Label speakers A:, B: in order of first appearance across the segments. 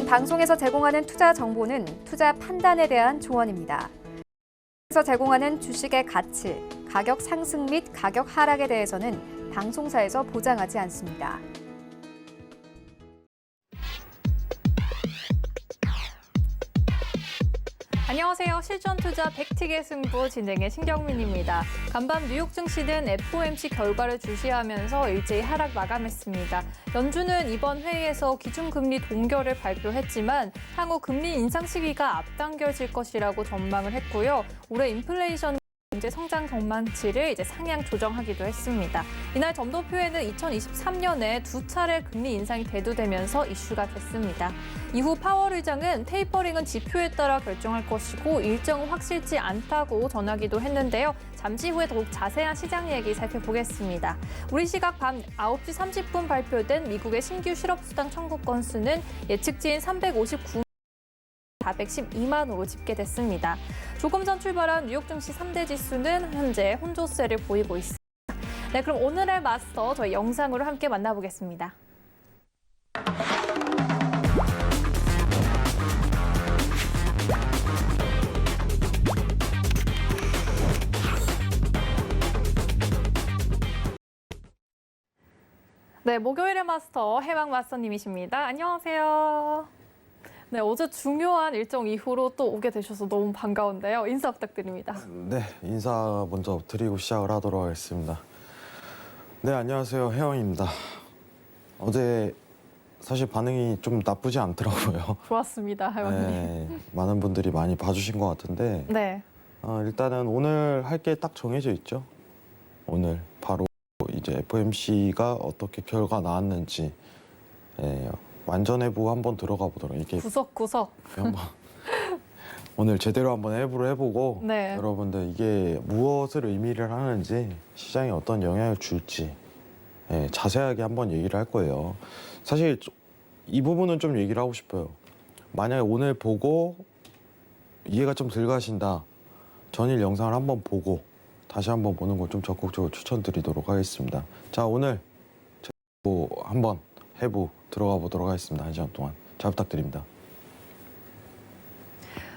A: 방송에서 제공하는 투자 정보는 투자 판단에 대한 조언입니다. 방송에서 제공하는 주식의 가치, 가격 상승 및 가격 하락에 대해서는 방송사에서 보장하지 않습니다.
B: 안녕하세요. 실전투자 팩트의 승부 진행의 신경민입니다. 간밤 뉴욕 증시는 FOMC 결과를 주시하면서 일제히 하락 마감했습니다. 연준은 이번 회의에서 기준금리 동결을 발표했지만 향후 금리 인상 시기가 앞당겨질 것이라고 전망을 했고요. 올해 인플레이션 경제 성장 전망치를 상향 조정하기도 했습니다. 이날 점도표에는 2023년에 두 차례 금리 인상이 대두되면서 이슈가 됐습니다. 이후 파월 의장은 테이퍼링은 지표에 따라 결정할 것이고 일정은 확실치 않다고 전하기도 했는데요. 잠시 후에 더욱 자세한 시장 얘기 살펴보겠습니다. 우리 시각 밤 9시 30분 발표된 미국의 신규 실업수당 청구 건수는 예측치인 412만으로 집계됐습니다. 조금 전 출발한 뉴욕 증시 3대 지수는 현재 혼조세를 보이고 있습니다. 네, 그럼 오늘의 마스터 저희 영상으로 함께 만나보겠습니다. 네, 목요일의 마스터 해왕 마스터님이십니다. 안녕하세요. 네, 어제 중요한 일정 이후로 또 오게 되셔서 너무 반가운데요. 인사 부탁드립니다.
C: 네, 인사 먼저 드리고 시작을 하도록 하겠습니다. 네, 안녕하세요. 혜영입니다. 어제 사실 반응이 좀 나쁘지 않더라고요.
B: 좋았습니다, 회원님.
C: 네, 많은 분들이 많이 봐주신 것 같은데
B: 네.
C: 일단은 오늘 할 게 딱 정해져 있죠. 오늘 바로 이제 FOMC가 어떻게 결과 나왔는지 완전 해부 한번 들어가 보도록 이렇게
B: 구석구석.
C: 한번 오늘 제대로 한번 해부를 해보고
B: 네.
C: 여러분들 이게 무엇을 의미를 하는지 시장에 어떤 영향을 줄지 자세하게 한번 얘기를 할 거예요. 사실 이 부분은 좀 얘기를 하고 싶어요. 만약에 오늘 보고 이해가 좀 덜 가신다. 전일 영상을 한번 보고 다시 한번 보는 걸 좀 적극적으로 추천드리도록 하겠습니다. 자, 오늘 한번 해부 들어가 보도록 하겠습니다. 1시간 동안 잘 부탁드립니다.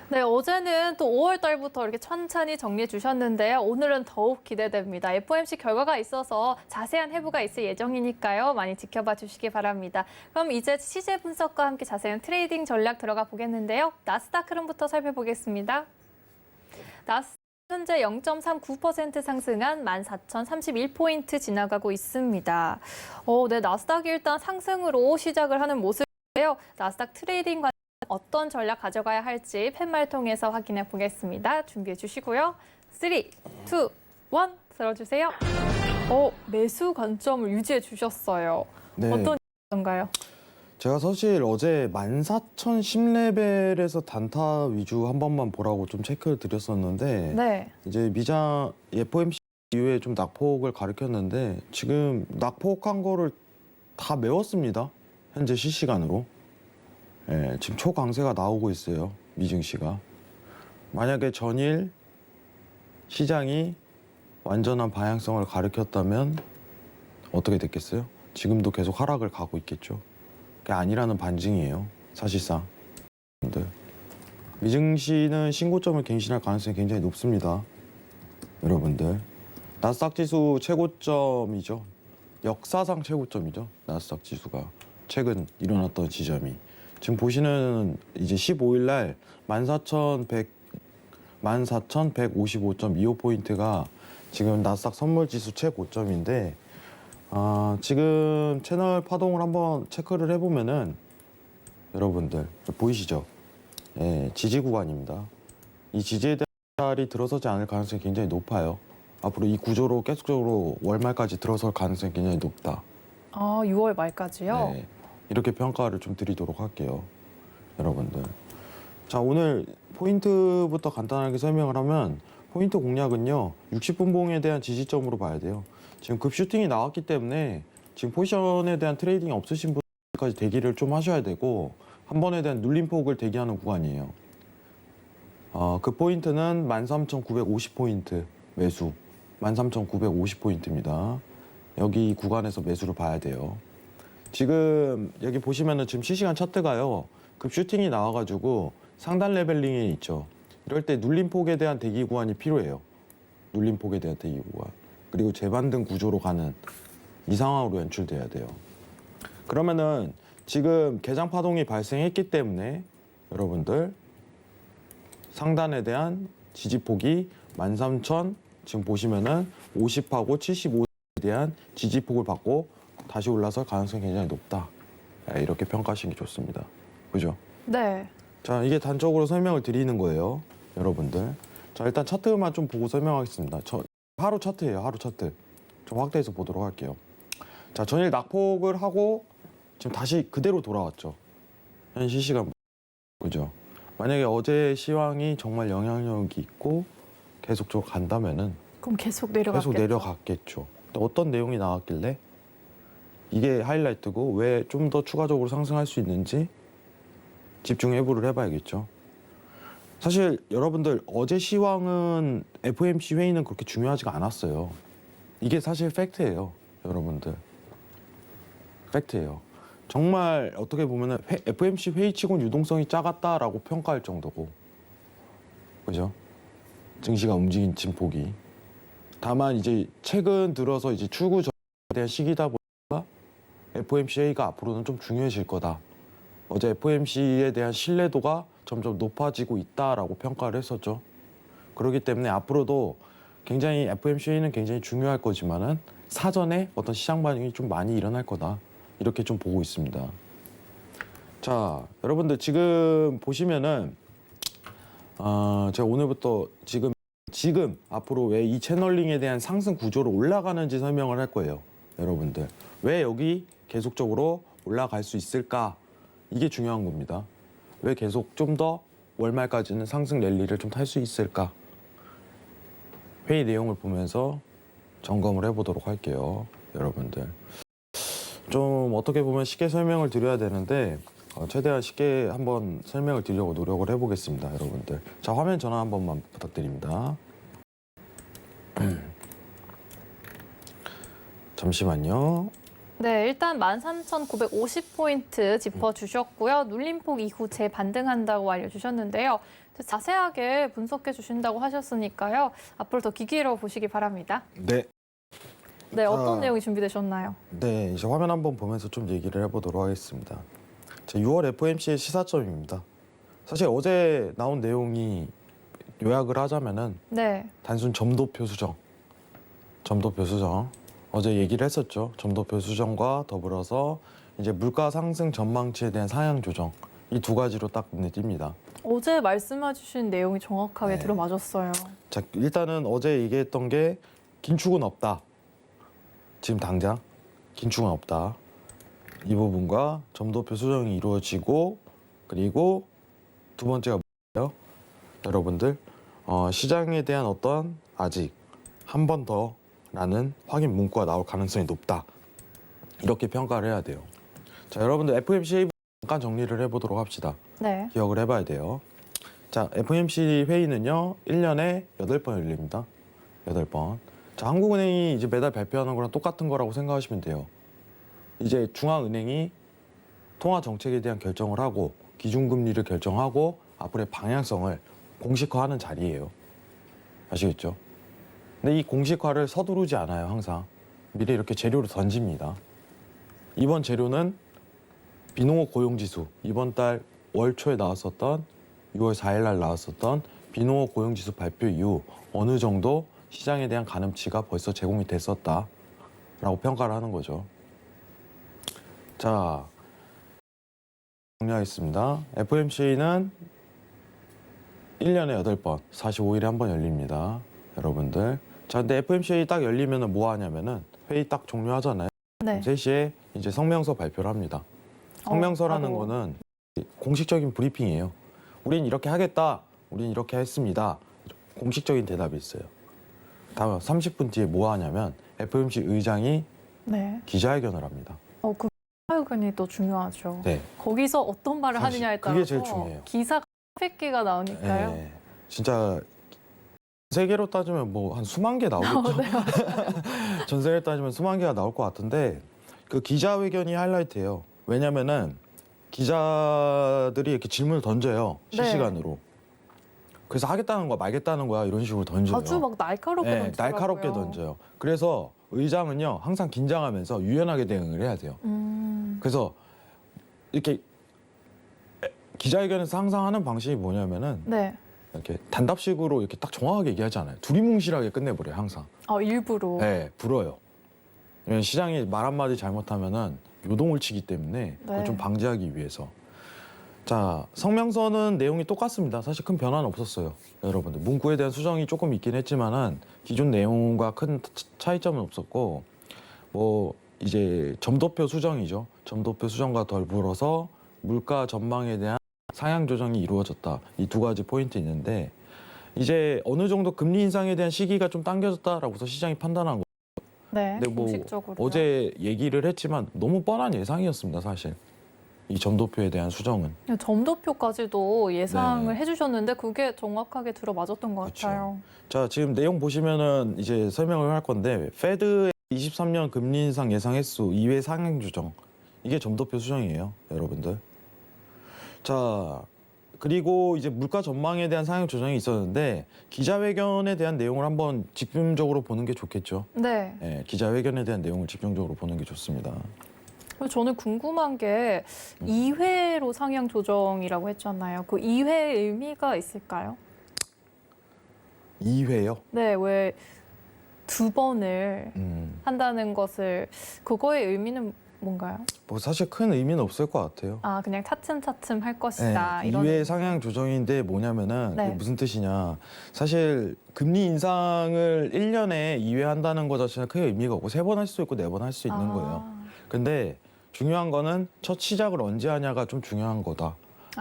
B: 네, 어제는 또 5월 달부터 이렇게 천천히 정리해 주셨는데요. 오늘은 더욱 기대됩니다. FOMC 결과가 있어서 자세한 해부가 있을 예정이니까요. 많이 지켜봐 주시기 바랍니다. 그럼 이제 시세 분석과 함께 자세한 트레이딩 전략 들어가 보겠는데요. 나스닥 흐름부터 살펴보겠습니다. 나스닥 현재 0.39% 상승한 14,031포인트 지나가고 있습니다. 네, 나스닥이 일단 상승으로 시작을 하는 모습인데요. 나스닥 트레이딩 관 어떤 전략 가져가야 할지 팻말 통해서 확인해 보겠습니다. 준비해 주시고요. 3, 2, 1 들어주세요. 매수 관점을 유지해 주셨어요.
C: 네.
B: 어떤 건가요?
C: 제가 사실 어제 14,010레벨에서 단타 위주 한 번만 보라고 좀 체크를 드렸었는데
B: 네.
C: 이제 미장 FOMC 이후에 좀 낙폭을 가리켰는데 지금 낙폭한 거를 다 메웠습니다. 현재 실시간으로. 지금 초강세가 나오고 있어요. 미증시가. 만약에 전일 시장이 완전한 방향성을 가리켰다면 어떻게 됐겠어요? 지금도 계속 하락을 가고 있겠죠. 그게 아니라는 반증이에요. 사실상. 미증시는 신고점을 갱신할 가능성이 굉장히 높습니다. 여러분들. 나스닥 지수 최고점이죠. 역사상 최고점이죠. 나스닥 지수가. 최근 일어났던 지점이. 지금 보시는 이제 15일 날 14,155.25포인트가 지금 나스닥 선물 지수 최고점인데 지금 채널 파동을 한번 체크를 해보면은 여러분들 보이시죠? 지지 구간입니다. 이 지지에 대한 달이 들어서지 않을 가능성이 굉장히 높아요. 앞으로 이 구조로 계속적으로 월말까지 들어설 가능성이 굉장히 높다.
B: 6월 말까지요?
C: 네, 이렇게 평가를 좀 드리도록 할게요. 여러분들. 자, 오늘 포인트부터 간단하게 설명을 하면 포인트 공략은요. 60분봉에 대한 지지점으로 봐야 돼요. 지금 급 슈팅이 나왔기 때문에 지금 포지션에 대한 트레이딩이 없으신 분들까지 대기를 좀 하셔야 되고 한 번에 대한 눌림폭을 대기하는 구간이에요. 그 포인트는 13,950포인트 매수, 13,950포인트입니다. 여기 구간에서 매수를 봐야 돼요. 지금 여기 보시면은 지금 실시간 차트가요. 급 슈팅이 나와가지고 상단 레벨링에 있죠. 이럴 때 눌림폭에 대한 대기 구간이 필요해요. 눌림폭에 대한 대기 구간. 그리고 재반등 구조로 가는 이 상황으로 연출돼야 돼요. 그러면은 지금 개장 파동이 발생했기 때문에 여러분들 상단에 대한 지지폭이 13,000 지금 보시면은 50하고 75에 대한 지지폭을 받고 다시 올라설 가능성이 굉장히 높다. 이렇게 평가하시는 게 좋습니다. 그죠?
B: 네.
C: 자, 이게 단적으로 설명을 드리는 거예요. 여러분들. 자, 일단 차트만 좀 보고 설명하겠습니다. 하루 차트예요. 하루 차트. 좀 확대해서 보도록 할게요. 자, 전일 낙폭을 하고 지금 다시 그대로 돌아왔죠. 현 실시간. 그죠? 만약에 어제 시황이 정말 영향력이 있고 계속적으로 간다면은
B: 그럼 계속 내려갔겠죠.
C: 계속 내려갔겠죠. 근데 어떤 내용이 나왔길래 이게 하이라이트고 왜 좀 더 추가적으로 상승할 수 있는지 집중 해부를 해봐야겠죠. 사실 여러분들 어제 시황은 FOMC 회의는 그렇게 중요하지가 않았어요. 이게 사실 팩트예요, 여러분들. 팩트예요. 정말 어떻게 보면은 FOMC 회의치곤 유동성이 작았다라고 평가할 정도고, 그죠? 증시가 움직인 진폭이. 다만 이제 최근 들어서 이제 출구 전에 대한 시기다 보니까 FOMC 회의가 앞으로는 좀 중요해질 거다. 어제 FOMC에 대한 신뢰도가 점점 높아지고 있다라고 평가를 했었죠. 그렇기 때문에 앞으로도 굉장히 FOMC 회의는 굉장히 중요할 거지만은 사전에 어떤 시장 반응이 좀 많이 일어날 거다. 이렇게 좀 보고 있습니다. 자, 여러분들 지금 보시면은 제가 오늘부터 지금 앞으로 왜 이 채널링에 대한 상승 구조로 올라가는지 설명을 할 거예요. 여러분들. 왜 여기 계속적으로 올라갈 수 있을까? 이게 중요한 겁니다. 왜 계속 좀 더 월말까지는 상승 랠리를 좀 탈 수 있을까? 회의 내용을 보면서 점검을 해보도록 할게요. 여러분들. 좀 어떻게 보면 쉽게 설명을 드려야 되는데 최대한 쉽게 한번 설명을 드리려고 노력을 해보겠습니다. 여러분들. 자, 화면 전환 한 번만 부탁드립니다. 잠시만요.
B: 네, 일단 13,950포인트 짚어주셨고요. 눌림폭 이후 재반등한다고 알려주셨는데요. 자세하게 분석해 주신다고 하셨으니까요. 앞으로 더 귀 기울여 보시기 바랍니다.
C: 네.
B: 네, 어떤 내용이 준비되셨나요?
C: 네, 이제 화면 한번 보면서 좀 얘기를 해보도록 하겠습니다. 자, 6월 FOMC의 시사점입니다. 사실 어제 나온 내용이 요약을 하자면은
B: 네.
C: 단순 점도표 수정. 어제 얘기를 했었죠. 점도표 수정과 더불어서 이제 물가 상승 전망치에 대한 상향 조정. 이 두 가지로 딱 눈에 띕니다.
B: 어제 말씀해 주신 내용이 정확하게
C: 네.
B: 들어맞았어요.
C: 자, 일단은 어제 얘기했던 게 긴축은 없다. 지금 당장 긴축은 없다. 이 부분과 점도표 수정이 이루어지고, 그리고 두 번째가 뭐예요? 여러분들 시장에 대한 어떤 아직 한 번 더라는 확인 문구가 나올 가능성이 높다. 이렇게 평가를 해야 돼요. 자, 여러분들 FOMC 잠깐 정리를 해보도록 합시다.
B: 네.
C: 기억을 해봐야 돼요. 자, FOMC 회의는요 1년에 8번 열립니다. 8번. 자, 한국은행이 이제 매달 발표하는 거랑 똑같은 거라고 생각하시면 돼요. 이제 중앙은행이 통화 정책에 대한 결정을 하고 기준금리를 결정하고 앞으로의 방향성을 공식화하는 자리예요. 아시겠죠? 근데 이 공식화를 서두르지 않아요. 항상 미리 이렇게 재료를 던집니다. 이번 재료는 비농업 고용지수, 이번 달 월 초에 나왔었던 6월 4일 날 나왔었던 비농업 고용지수 발표 이후 어느 정도 시장에 대한 가늠치가 벌써 제공이 됐었다라고 평가를 하는 거죠. 자, 정리하겠습니다. FOMC는 1년에 8번, 45일에 한 번 열립니다. 여러분들. 자, 근데 FOMC 딱 열리면은 뭐 하냐면은 회의 딱 종료하잖아요.
B: 네.
C: 3시에 이제 성명서 발표를 합니다. 성명서라는
B: 바로.
C: 거는 공식적인 브리핑이에요. 우린 이렇게 하겠다. 우린 이렇게 했습니다. 공식적인 대답이 있어요. 다음 30분 뒤에 뭐 하냐면 FOMC 의장이
B: 네.
C: 기자회견을 합니다.
B: 그 기자회견이 또 중요하죠.
C: 네.
B: 거기서 어떤 말을
C: 사실
B: 하느냐에 따라서
C: 그게 제일 중요해요.
B: 기사가 수백 개가 나오니까요.
C: 네. 진짜 세계로 따지면 뭐 한 수만 개 나오겠죠.
B: 네.
C: 전 세계로 따지면 수만 개가 나올 것 같은데 그 기자회견이 하이라이트예요. 왜냐면은 기자들이 이렇게 질문을 던져요.
B: 네.
C: 실시간으로. 그래서 하겠다는 거야, 말겠다는 거야 이런 식으로 던져요.
B: 아주 막 날카롭게
C: 네,
B: 던지더라고요.
C: 날카롭게 던져요. 그래서 의장은요 항상 긴장하면서 유연하게 대응을 해야 돼요. 그래서 이렇게 기자회견에서 항상 하는 방식이 뭐냐면은
B: 네.
C: 이렇게 단답식으로 이렇게 딱 정확하게 얘기하지 않아요. 두리뭉실하게 끝내버려요 항상.
B: 일부러.
C: 네, 불어요. 왜냐면 시장이 말 한마디 잘못하면은 요동을 치기 때문에 그걸
B: 네.
C: 좀 방지하기 위해서. 자, 성명서는 내용이 똑같습니다. 사실 큰 변화는 없었어요. 여러분들 문구에 대한 수정이 조금 있긴 했지만은 기존 내용과 큰 차이점은 없었고, 뭐 이제 점도표 수정이죠. 점도표 수정과 더불어서 물가 전망에 대한 상향 조정이 이루어졌다. 이 두 가지 포인트 있는데, 이제 어느 정도 금리 인상에 대한 시기가 좀 당겨졌다라고서 시장이 판단한 거.
B: 네.
C: 근데 뭐
B: 공식적으로.
C: 어제 얘기를 했지만 너무 뻔한 예상이었습니다, 사실. 이 점도표에 대한 수정은.
B: 점도표까지도 예상을
C: 네.
B: 해주셨는데 그게 정확하게 들어맞았던 것
C: 그쵸.
B: 같아요.
C: 자, 지금 내용 보시면은 이제 설명을 할 건데, 페드의 23년 금리 인상 예상 횟수 2회 상향 조정. 이게 점도표 수정이에요, 여러분들. 자, 그리고 이제 물가 전망에 대한 상향 조정이 있었는데, 기자회견에 대한 내용을 한번 집중적으로 보는 게 좋겠죠.
B: 네.
C: 예, 기자회견에 대한 내용을 집중적으로 보는 게 좋습니다.
B: 저는 궁금한 게 2회로 상향 조정이라고 했잖아요. 그 2회 의미가 있을까요?
C: 2회요.
B: 네, 왜 두 번을 한다는 것을 그거의 의미는 뭔가요?
C: 뭐 사실 큰 의미는 없을 것 같아요.
B: 그냥 차츰차츰 할 것이다. 이런
C: 2회 상향 조정인데 뭐냐면은
B: 네.
C: 그게 무슨 뜻이냐. 사실 금리 인상을 1년에 2회 한다는 것 자체는 크게 의미가 없고 3번 할 수 있고 4번 할 수 있는 거예요. 근데 중요한 거는 첫 시작을 언제 하냐가 좀 중요한 거다.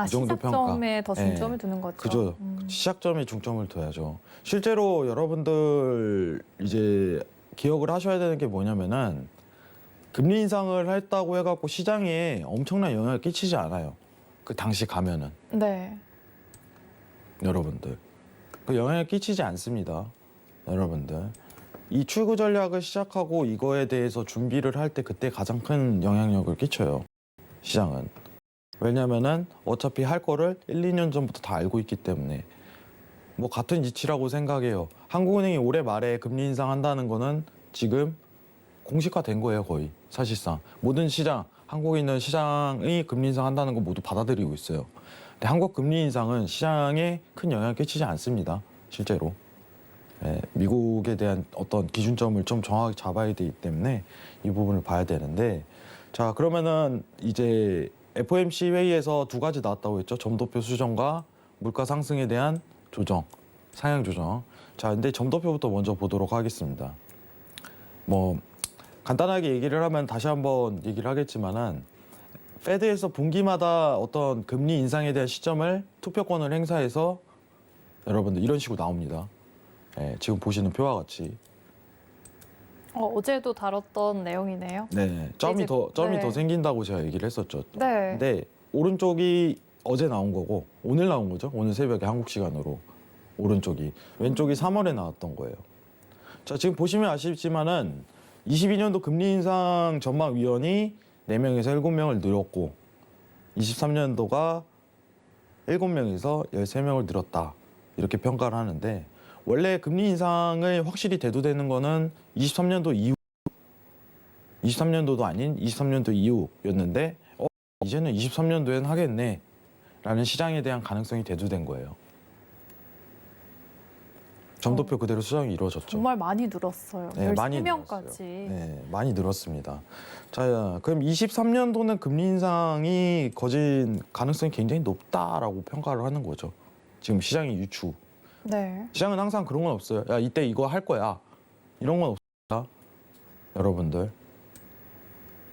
C: 이 정도
B: 시작점에
C: 평가.
B: 더 중점을 두는 거죠.
C: 그죠. 시작점에 중점을 둬야죠. 실제로 여러분들 이제 기억을 하셔야 되는 게 뭐냐면은 금리 인상을 했다고 해갖고 시장에 엄청난 영향을 끼치지 않아요. 그 당시 가면은.
B: 네.
C: 여러분들. 그 영향을 끼치지 않습니다. 여러분들. 이 출구 전략을 시작하고 이거에 대해서 준비를 할 때 그때 가장 큰 영향력을 끼쳐요. 시장은. 왜냐면은 어차피 할 거를 1, 2년 전부터 다 알고 있기 때문에. 뭐 같은 이치라고 생각해요. 한국은행이 올해 말에 금리 인상한다는 거는 지금 공식화된 거예요, 거의. 사실상. 모든 시장, 한국에 있는 시장이 금리 인상한다는 거 모두 받아들이고 있어요. 근데 한국 금리 인상은 시장에 큰 영향을 끼치지 않습니다. 실제로. 예, 미국에 대한 어떤 기준점을 좀 정확히 잡아야 되기 때문에 이 부분을 봐야 되는데, 자, 그러면은 이제 FOMC 회의에서 두 가지 나왔다고 했죠. 점도표 수정과 물가 상승에 대한 조정, 상향 조정. 자, 근데 점도표부터 먼저 보도록 하겠습니다. 뭐 간단하게 얘기를 하면 다시 한번 얘기를 하겠지만은, 페드에서 분기마다 어떤 금리 인상에 대한 시점을 투표권을 행사해서 여러분들 이런 식으로 나옵니다. 예, 지금 보시는 표와 같이.
B: 어제도 다뤘던 내용이네요.
C: 네, 점이
B: 이제- 네.
C: 더 생긴다고 제가 얘기를 했었죠.
B: 네.
C: 근데 오른쪽이 어제 나온 거고 오늘 나온 거죠. 오늘 새벽에 한국 시간으로 오른쪽이, 왼쪽이 3월에 나왔던 거예요. 자, 지금 보시면 아시겠지만은 22년도 금리 인상 전망위원이 4명에서 7명을 늘었고 23년도가 7명에서 13명을 늘었다. 이렇게 평가를 하는데, 원래 금리 인상을 확실히 대두되는 거는 23년도 이후, 23년도도 아닌 23년도 이후였는데 이제는 23년도엔 하겠네 라는 시장에 대한 가능성이 대두된 거예요. 점도표 그대로 수정이 이루어졌죠.
B: 정말 많이 늘었어요.
C: 네, 많이
B: 13명까지.
C: 네, 많이 늘었습니다. 자, 그럼 23년도는 금리 인상이 거진 가능성이 굉장히 높다라고 평가를 하는 거죠. 지금 시장의 유추.
B: 네.
C: 시장은 항상 그런 건 없어요. 야, 이때 이거 할 거야. 이런 건 없습니다. 여러분들.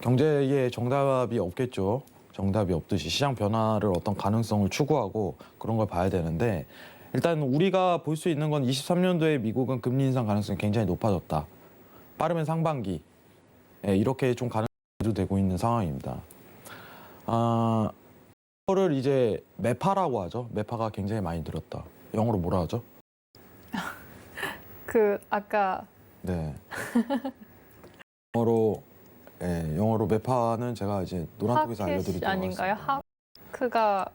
C: 경제에 정답이 없겠죠. 정답이 없듯이 시장 변화를 어떤 가능성을 추구하고 그런 걸 봐야 되는데, 일단 우리가 볼 수 있는 건 23년도에 미국은 금리 인상 가능성이 굉장히 높아졌다. 빠르면 상반기. 이렇게 좀 가능성이 되고 있는 상황입니다. 이거를 이제 매파라고 하죠. 매파가 굉장히 많이 늘었다. 영어로 뭐라 하죠?
B: 아까
C: 네. 영어로 매파는 제가 이제 노란톡에서 알려드리도록
B: 아닌가요?
C: 하겠습니다.
B: 마크가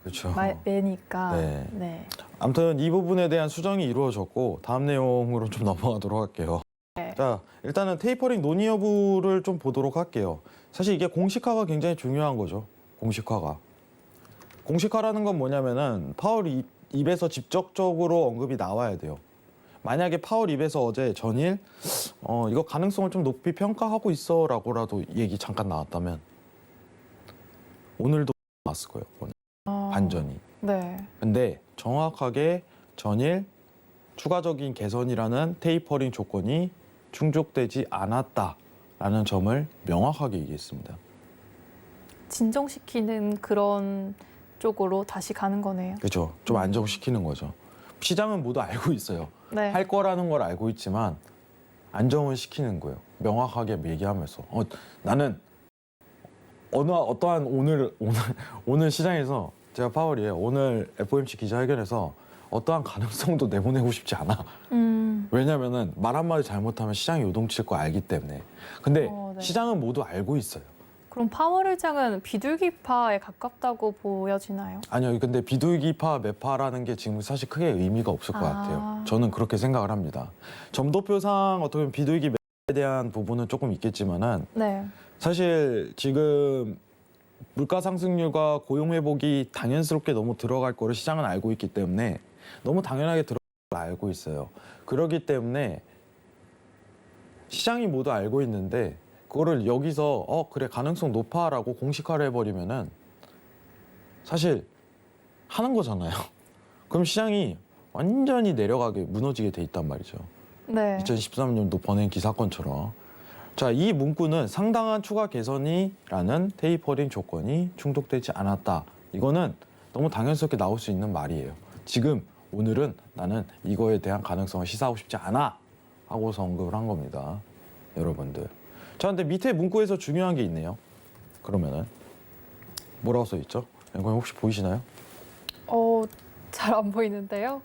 C: 그렇죠.
B: 매니까.
C: 네.
B: 네.
C: 아무튼 이 부분에 대한 수정이 이루어졌고 다음 내용으로 좀 넘어가도록 할게요.
B: 네.
C: 자, 일단은 테이퍼링 논의 여부를 좀 보도록 할게요. 사실 이게 공식화가 굉장히 중요한 거죠. 공식화가. 공식화라는 건 뭐냐면은 파월 입에서 직접적으로 언급이 나와야 돼요. 만약에 파월 입에서 어제 전일 이거 가능성을 좀 높이 평가하고 있어라고라도 얘기 잠깐 나왔다면 오늘도 나왔을 거예요. 오늘. 반전이.
B: 네.
C: 근데 정확하게 전일 추가적인 개선이라는 테이퍼링 조건이 충족되지 않았다라는 점을 명확하게 얘기했습니다.
B: 진정시키는 그런 쪽으로 다시 가는 거네요.
C: 그렇죠. 좀 안정시키는 거죠. 시장은 모두 알고 있어요.
B: 네.
C: 할 거라는 걸 알고 있지만 안정을 시키는 거예요. 명확하게 얘기하면서 나는 어떠한 오늘 시장에서 제가 파월이에요. 오늘 FOMC 기자회견에서 어떠한 가능성도 내보내고 싶지 않아. 왜냐면은 말 한마디 잘못하면 시장이 요동칠 거 알기 때문에. 근데
B: 네.
C: 시장은 모두 알고 있어요.
B: 그럼 파월 의장은 비둘기파에 가깝다고 보여지나요?
C: 아니요. 근데 비둘기파, 매파라는 게 지금 사실 크게 의미가 없을 것 같아요. 저는 그렇게 생각을 합니다. 점도표상 어떻게 보면 비둘기 매파에 대한 부분은 조금 있겠지만은
B: 네.
C: 사실 지금 물가 상승률과 고용 회복이 당연스럽게 너무 들어갈 거를 시장은 알고 있기 때문에 너무 당연하게 들어갈 걸 알고 있어요. 그렇기 때문에 시장이 모두 알고 있는데 그거를 여기서 그래 가능성 높아라고 공식화를 해버리면은 사실 하는 거잖아요. 그럼 시장이 완전히 내려가게 무너지게 돼 있단 말이죠.
B: 네.
C: 2013년도 버냉키 사건처럼. 자, 이 문구는 상당한 추가 개선이라는 테이퍼링 조건이 충족되지 않았다. 이거는 너무 당연스럽게 나올 수 있는 말이에요. 지금 오늘은 나는 이거에 대한 가능성을 시사하고 싶지 않아 하고서 언급을 한 겁니다. 여러분들. 자, 근데 밑에 문구에서 중요한 게 있네요. 그러면은 뭐라고 써 있죠? 이거 혹시 보이시나요?
B: 잘 안 보이는데요.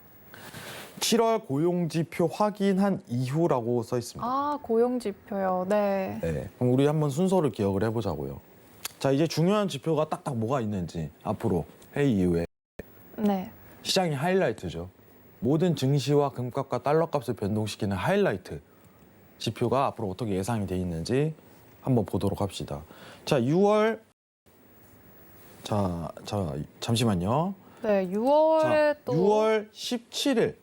C: 7월 고용지표 확인한 이후라고 써 있습니다.
B: 아, 고용지표요. 네.
C: 네, 그럼 우리 한번 순서를 기억을 해보자고요. 자, 이제 중요한 지표가 딱딱 뭐가 있는지 앞으로 회의 이후에
B: 네.
C: 시장이 하이라이트죠. 모든 증시와 금값과 달러 값을 변동시키는 하이라이트 지표가 앞으로 어떻게 예상이 돼 있는지 한번 보도록 합시다. 자, 6월 자 잠시만요.
B: 네, 6월에 또
C: 6월 17일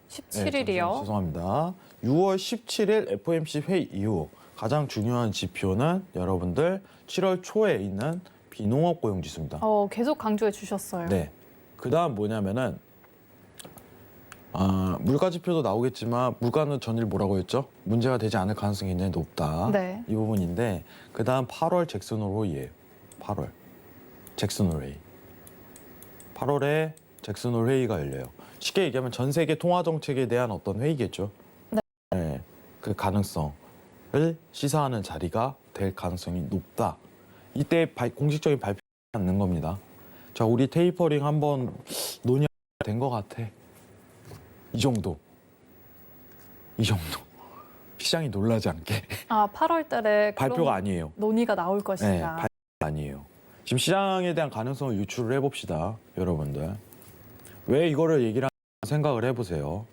B: 17일이요.
C: 죄송합니다. 6월 17일 FOMC 회의 이후 가장 중요한 지표는 여러분들 7월 초에 있는 비농업 고용 지수입니다.
B: 계속 강조해 주셨어요.
C: 네. 그다음 뭐냐면은 물가 지표도 나오겠지만 물가는 전일 뭐라고 했죠? 문제가 되지 않을 가능성이 굉장히 높다.
B: 네.
C: 이 부분인데 그다음 8월 잭슨 홀 회의예요. 8월 잭슨 홀 회의. 8월에 잭슨 홀 회의가 열려요. 쉽게 얘기하면 전 세계 통화 정책에 대한 어떤 회의겠죠. 네. 그 가능성을 시사하는 자리가 될 가능성이 높다. 이때 공식적인 발표가 않는 겁니다. 자, 우리 테이퍼링 한번 논의가 된 것 같아. 이 정도. 시장이 놀라지 않게.
B: 8월 달에
C: 발표가 아니에요.
B: 논의가 나올
C: 네,
B: 것이다.
C: 발표가 아니에요. 지금 시장에 대한 가능성을 유추를 해봅시다. 여러분들. 왜 이거를 얘기를 하는지 생각을 해보세요.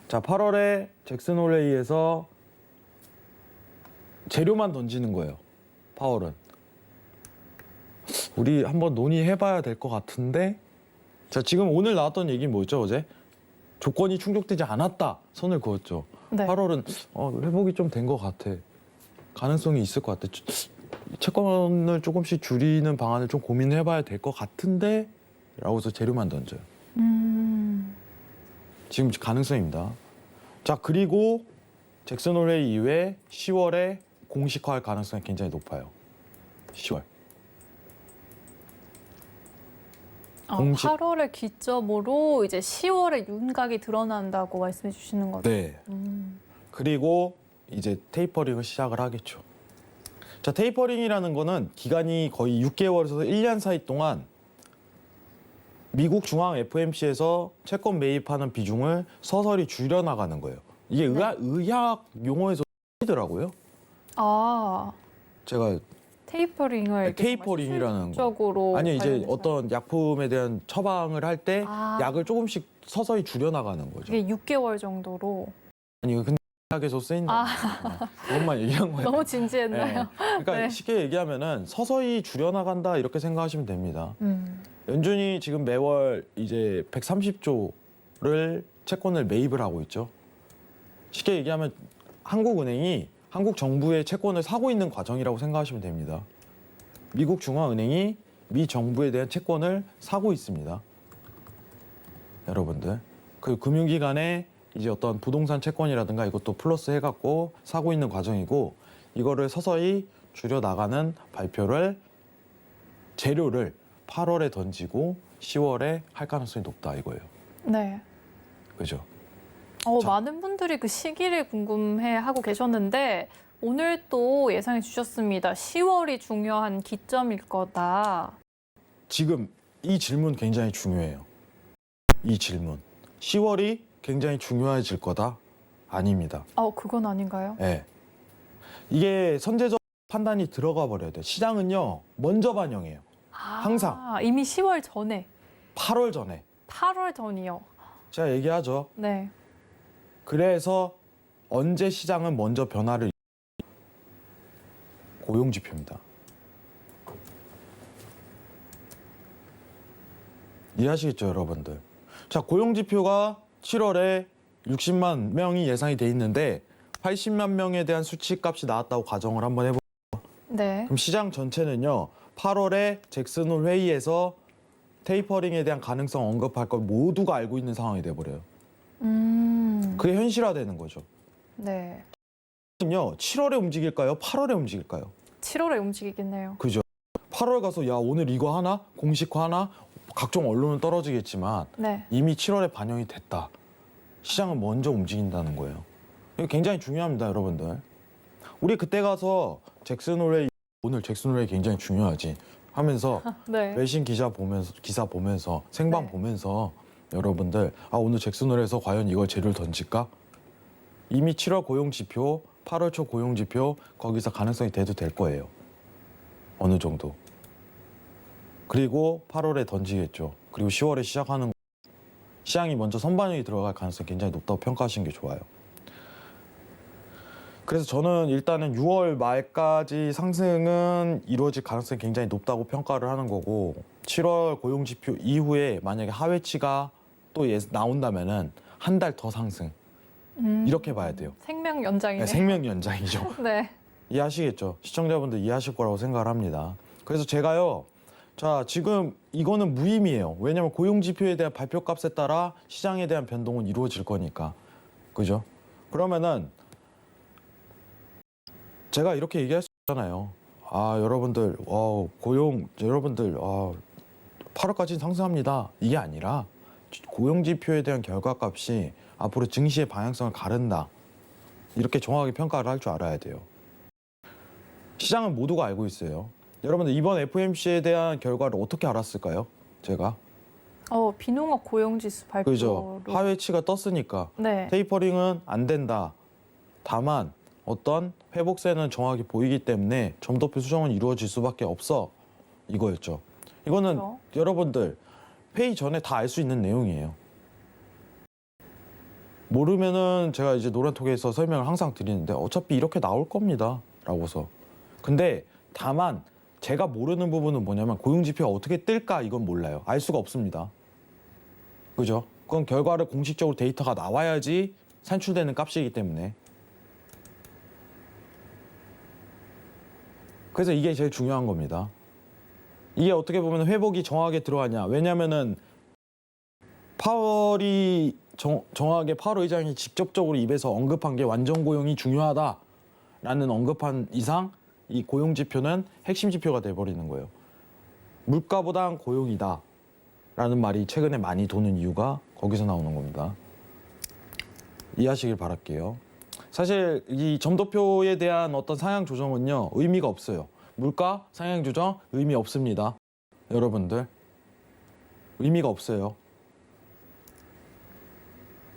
C: 자, 8월에 잭슨 홀 회의에서 재료만 던지는 거예요. 파월은. 우리 한번 논의해봐야 될 것 같은데. 자, 지금 오늘 나왔던 얘기는 뭐였죠, 어제? 조건이 충족되지 않았다. 선을 그었죠.
B: 네.
C: 8월은 회복이 좀 된 것 같아. 가능성이 있을 것 같아. 채권을 조금씩 줄이는 방안을 좀 고민해봐야 될 것 같은데 라고서 재료만 던져요. 지금 가능성입니다. 자, 그리고 잭슨 홀 회의 이후에 10월에 공식화할 가능성이 굉장히 높아요. 10월. 공식-
B: 8월을 기점으로 이제 10월에 윤곽이 드러난다고 말씀해 주시는 거죠.
C: 네. 그리고 이제 테이퍼링을 시작을 하겠죠. 자, 테이퍼링이라는 거는 기간이 거의 6개월에서 1년 사이 동안 미국 중앙 FOMC에서 채권 매입하는 비중을 서서히 줄여나가는 거예요. 이게 의학 용어에서 더라고요.
B: 아,
C: 제가
B: 테이퍼링을
C: 테이퍼링이라는 거.
B: 적으로
C: 아니 이제 어떤 약품에 대한 처방을 할 때
B: 아.
C: 약을 조금씩 서서히 줄여나가는 거죠.
B: 이게 6개월 정도로.
C: 아니 근데 약에서 쓰인 거 그것만 얘기한 거예요.
B: 너무 진지했나요?
C: 네. 그러니까
B: 네.
C: 쉽게 얘기하면은 서서히 줄여나간다 이렇게 생각하시면 됩니다. 연준이 지금 매월 이제 130조를 채권을 매입을 하고 있죠. 쉽게 얘기하면 한국은행이 한국 정부의 채권을 사고 있는 과정이라고 생각하시면 됩니다. 미국 중앙은행이 미 정부에 대한 채권을 사고 있습니다. 여러분들. 그 금융기관에 이제 어떤 부동산 채권이라든가 이것도 플러스 해갖고 사고 있는 과정이고 이거를 서서히 줄여나가는 발표를 재료를 8월에 던지고 10월에 할 가능성이 높다 이거예요.
B: 네.
C: 그죠? 자.
B: 많은 분들이 그 시기를 궁금해하고 계셨는데 오늘 또 예상해 주셨습니다. 10월이 중요한 기점일 거다.
C: 지금 이 질문 굉장히 중요해요. 이 질문. 10월이 굉장히 중요해질 거다? 아닙니다.
B: 그건 아닌가요?
C: 네. 이게 선제적 판단이 들어가 버려야 돼요. 시장은요, 먼저 반영해요. 항상.
B: 이미 10월 전에.
C: 8월 전에.
B: 8월 전이요.
C: 제가 얘기하죠.
B: 네.
C: 그래서 언제 시장은 먼저 변화를 고용지표입니다. 이해하시겠죠, 여러분들? 자, 고용지표가 7월에 60만 명이 예상이 돼 있는데 80만 명에 대한 수치값이 나왔다고 가정을 한번 해볼게요.
B: 네.
C: 그럼 시장 전체는요, 8월에 잭슨 홀 회의에서 테이퍼링에 대한 가능성 언급할 걸 모두가 알고 있는 상황이 돼버려요. 그게 현실화되는 거죠.
B: 네.
C: 요 7월에 움직일까요? 8월에 움직일까요?
B: 7월에 움직이겠네요.
C: 그죠? 8월 가서 야 오늘 이거 하나? 공식화 하나? 각종 언론은 떨어지겠지만
B: 네.
C: 이미 7월에 반영이 됐다. 시장은 먼저 움직인다는 거예요. 이거 굉장히 중요합니다, 여러분들. 우리 그때 가서 잭슨 홀 회의 오늘 잭슨 홀 회의 굉장히 중요하지 하면서
B: 네.
C: 외신 기사 보면서 생방
B: 네.
C: 보면서 여러분들 오늘 잭슨 홀에서 과연 이걸 재료를 던질까? 이미 7월 고용지표, 8월 초 고용지표 거기서 가능성이 돼도 될 거예요. 어느 정도. 그리고 8월에 던지겠죠. 그리고 10월에 시작하는 거. 시장이 먼저 선반영이 들어갈 가능성이 굉장히 높다고 평가하시는 게 좋아요. 그래서 저는 일단은 6월 말까지 상승은 이루어질 가능성이 굉장히 높다고 평가를 하는 거고 7월 고용지표 이후에 만약에 하회치가 또 나온다면은 한 달 더 상승. 이렇게 봐야 돼요.
B: 생명 연장이네요.
C: 네, 생명 연장이죠.
B: 네.
C: 이해하시겠죠? 시청자분들 이해하실 거라고 생각을 합니다. 그래서 제가요. 자, 지금 이거는 무의미해요. 왜냐하면 고용지표에 대한 발표값에 따라 시장에 대한 변동은 이루어질 거니까. 그죠? 그러면은 제가 이렇게 얘기할 수 있잖아요. 여러분들, 여러분들, 8월까지는 상승합니다. 이게 아니라 고용지표에 대한 결과값이 앞으로 증시의 방향성을 가른다. 이렇게 정확하게 평가를 할 줄 알아야 돼요. 시장은 모두가 알고 있어요. 여러분들 이번 FOMC에 대한 결과를 어떻게 알았을까요? 제가.
B: 비농업 고용지수 발표로.
C: 그죠. 하회치가 떴으니까.
B: 네.
C: 테이퍼링은 안 된다. 다만 어떤 회복세는 정확히 보이기 때문에 점도표 수정은 이루어질 수밖에 없어. 이거였죠. 이거는
B: 그렇죠.
C: 여러분들 회의 전에 다 알 수 있는 내용이에요. 모르면은 제가 이제 노란톡에서 설명을 항상 드리는데 어차피 이렇게 나올 겁니다. 라고서. 근데 다만 제가 모르는 부분은 뭐냐면 고용지표가 어떻게 뜰까 이건 몰라요. 알 수가 없습니다. 그죠? 그건 결과를 공식적으로 데이터가 나와야지 산출되는 값이기 때문에. 그래서 이게 제일 중요한 겁니다. 이게 어떻게 보면 회복이 정확하게 들어가냐. 왜냐면은 파월이 정확하게 파월 의장이 직접적으로 입에서 언급한 게 완전 고용이 중요하다라는 언급한 이상 이 고용 지표는 핵심 지표가 돼버리는 거예요. 물가보단 고용이다 라는 말이 최근에 많이 도는 이유가 거기서 나오는 겁니다. 이해하시길 바랄게요. 사실 이 점도표에 대한 어떤 상향 조정은요 의미가 없어요. 물가 상향 조정 의미 없습니다. 여러분들 의미가 없어요.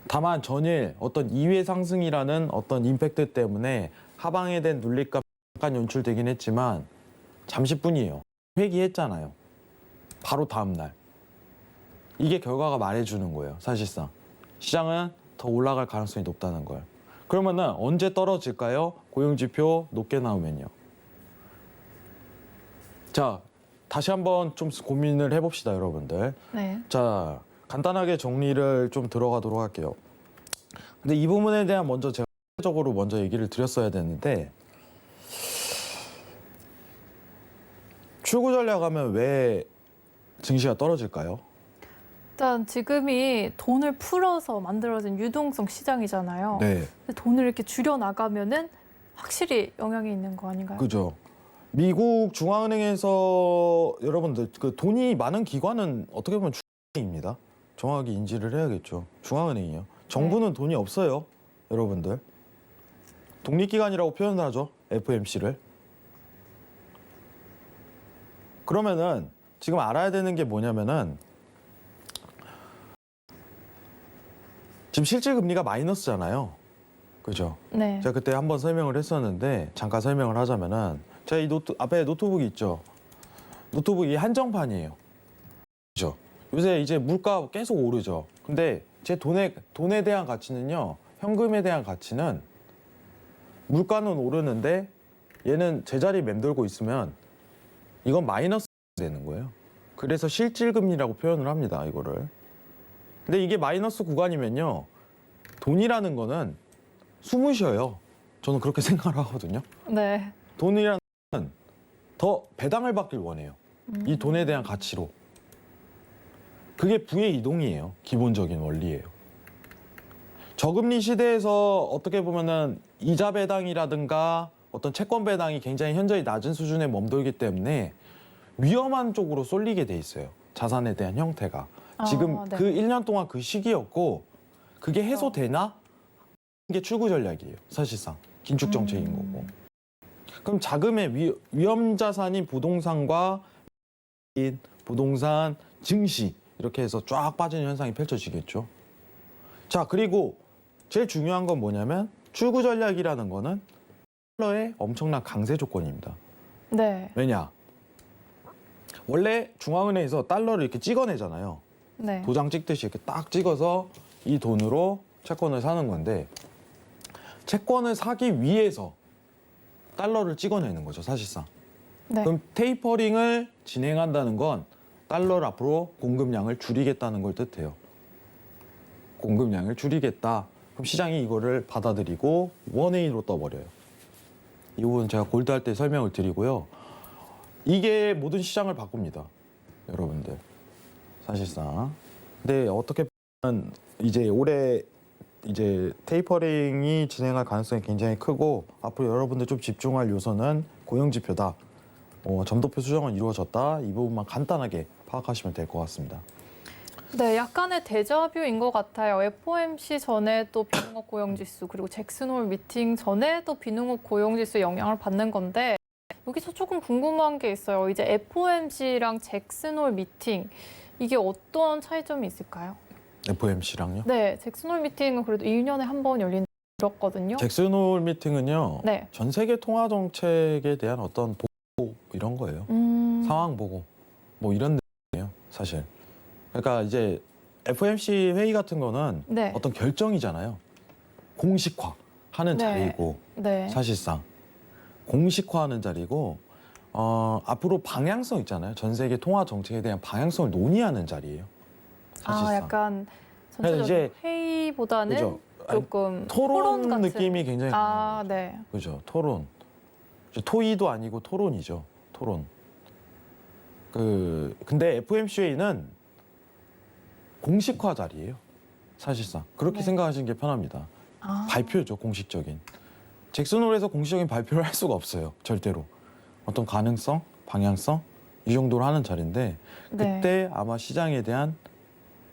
C: 다만 전일 어떤 2회 상승이라는 어떤 임팩트 때문에 하방에 대한 눌림값 잠깐 연출되긴 했지만 잠시뿐이에요. 회귀했잖아요. 바로 다음 날. 이게 결과가 말해주는 거예요. 사실상. 시장은 더 올라갈 가능성이 높다는 걸. 그러면은 언제 떨어질까요? 고용지표 높게 나오면요. 자, 다시 한번 좀 고민을 해봅시다, 여러분들.
B: 네.
C: 자, 간단하게 정리를 좀 들어가도록 할게요. 근데 이 부분에 대한 먼저 제가 적으로 먼저 얘기를 드렸어야 되는데, 출구 전략하면 왜 증시가 떨어질까요?
B: 일단 지금이 돈을 풀어서 만들어진 유동성 시장이잖아요.
C: 네,
B: 근데 돈을 이렇게 줄여 나가면은 확실히 영향이 있는 거 아닌가요?
C: 그죠. 미국 중앙은행에서 여러분들 그 돈이 많은 기관은 어떻게 보면 중앙은행입니다. 정확히 인지를 해야겠죠. 중앙은행이요. 정부는 돈이 없어요, 여러분들. 독립기관이라고 표현을 하죠, FOMC를. 그러면은 지금 알아야 되는 게 뭐냐면은 지금 실질 금리가 마이너스잖아요. 그죠?
B: 네.
C: 제가 그때 한번 설명을 했었는데 잠깐 설명을 하자면은 제가 이 앞에 노트북이 있죠. 노트북이 한정판이에요. 그죠? 요새 이제 물가 계속 오르죠. 근데 제 돈에 대한 가치는요. 현금에 대한 가치는 물가는 오르는데 얘는 제자리 맴돌고 있으면 이건 마이너스 되는 거예요. 그래서 실질 금리라고 표현을 합니다. 이거를. 근데 이게 마이너스 구간이면요. 돈이라는 거는 숨을 쉬어요. 저는 그렇게 생각을 하거든요.
B: 네.
C: 돈이라는 건 더 배당을 받길 원해요. 이 돈에 대한 가치로. 그게 부의 이동이에요. 기본적인 원리예요. 저금리 시대에서 어떻게 보면은 이자 배당이라든가 어떤 채권 배당이 굉장히 현저히 낮은 수준에 멈돌기 때문에 위험한 쪽으로 쏠리게 돼 있어요. 자산에 대한 형태가. 지금
B: 네.
C: 그 1년 동안 그 시기였고 그게 해소되나? 이게 출구 전략이에요. 사실상. 긴축 정책인 거고. 그럼 자금의 위험 자산인 부동산과 부동산, 증시 이렇게 해서 쫙 빠지는 현상이 펼쳐지겠죠. 자, 그리고 제일 중요한 건 뭐냐면 출구 전략이라는 거는 달러의 엄청난 강세 조건입니다.
B: 네.
C: 왜냐? 원래 중앙은행에서 달러를 이렇게 찍어내잖아요.
B: 네.
C: 도장 찍듯이 이렇게 딱 찍어서 이 돈으로 채권을 사는 건데 채권을 사기 위해서 달러를 찍어내는 거죠, 사실상.
B: 네.
C: 그럼 테이퍼링을 진행한다는 건 달러를 앞으로 공급량을 줄이겠다는 걸 뜻해요. 공급량을 줄이겠다. 그럼 시장이 이거를 받아들이고 원웨이로 떠버려요. 이 부분 제가 골드 할 때 설명을 드리고요. 이게 모든 시장을 바꿉니다, 여러분들. 사실상. 근데 어떻게 보면 이제 올해 이제 테이퍼링이 진행할 가능성이 굉장히 크고 앞으로 여러분들 좀 집중할 요소는 고용지표다. 점도표 수정은 이루어졌다. 이 부분만 간단하게 파악하시면 될 것 같습니다.
B: 네, 약간의 데자뷰인 것 같아요. FOMC 전에 또 비농업 고용지수, 그리고 잭슨홀 미팅 전에 또 비농업 고용지수 영향을 받는 건데 여기서 조금 궁금한 게 있어요. 이제 FOMC랑 잭슨홀 미팅, 이게 어떤 차이점이 있을까요?
C: FOMC랑요?
B: 네, 잭슨홀 미팅은 그래도 1년에 한 번 열린다고 들었거든요.
C: 잭슨홀 미팅은요.
B: 네.
C: 전 세계 통화 정책에 대한 어떤 보고 이런 거예요. 상황 보고 뭐 이런 느낌이에요, 사실. 그러니까 이제 FOMC 회의 같은 거는
B: 네.
C: 어떤 결정이잖아요. 공식화하는
B: 네.
C: 자리이고
B: 네.
C: 사실상 공식화하는 자리고 앞으로 방향성 있잖아요. 전 세계 통화 정책에 대한 방향성을 논의하는 자리예요. 사실상.
B: 약간
C: 그래서
B: 전체적인
C: 이제
B: 회의보다는
C: 그죠. 아니,
B: 조금
C: 토론
B: 같은.
C: 느낌이 굉장히 강해요.
B: 네.
C: 그죠. 토론. 이제 토의도 아니고 토론이죠. 토론. 근데 FOMC는 공식화 자리예요. 사실상. 그렇게
B: 네.
C: 생각하시는 게 편합니다. 발표죠, 공식적인. 잭슨홀에서 공식적인 발표를 할 수가 없어요. 절대로. 어떤 가능성, 방향성 이 정도로 하는 자리인데
B: 네.
C: 그때 아마 시장에 대한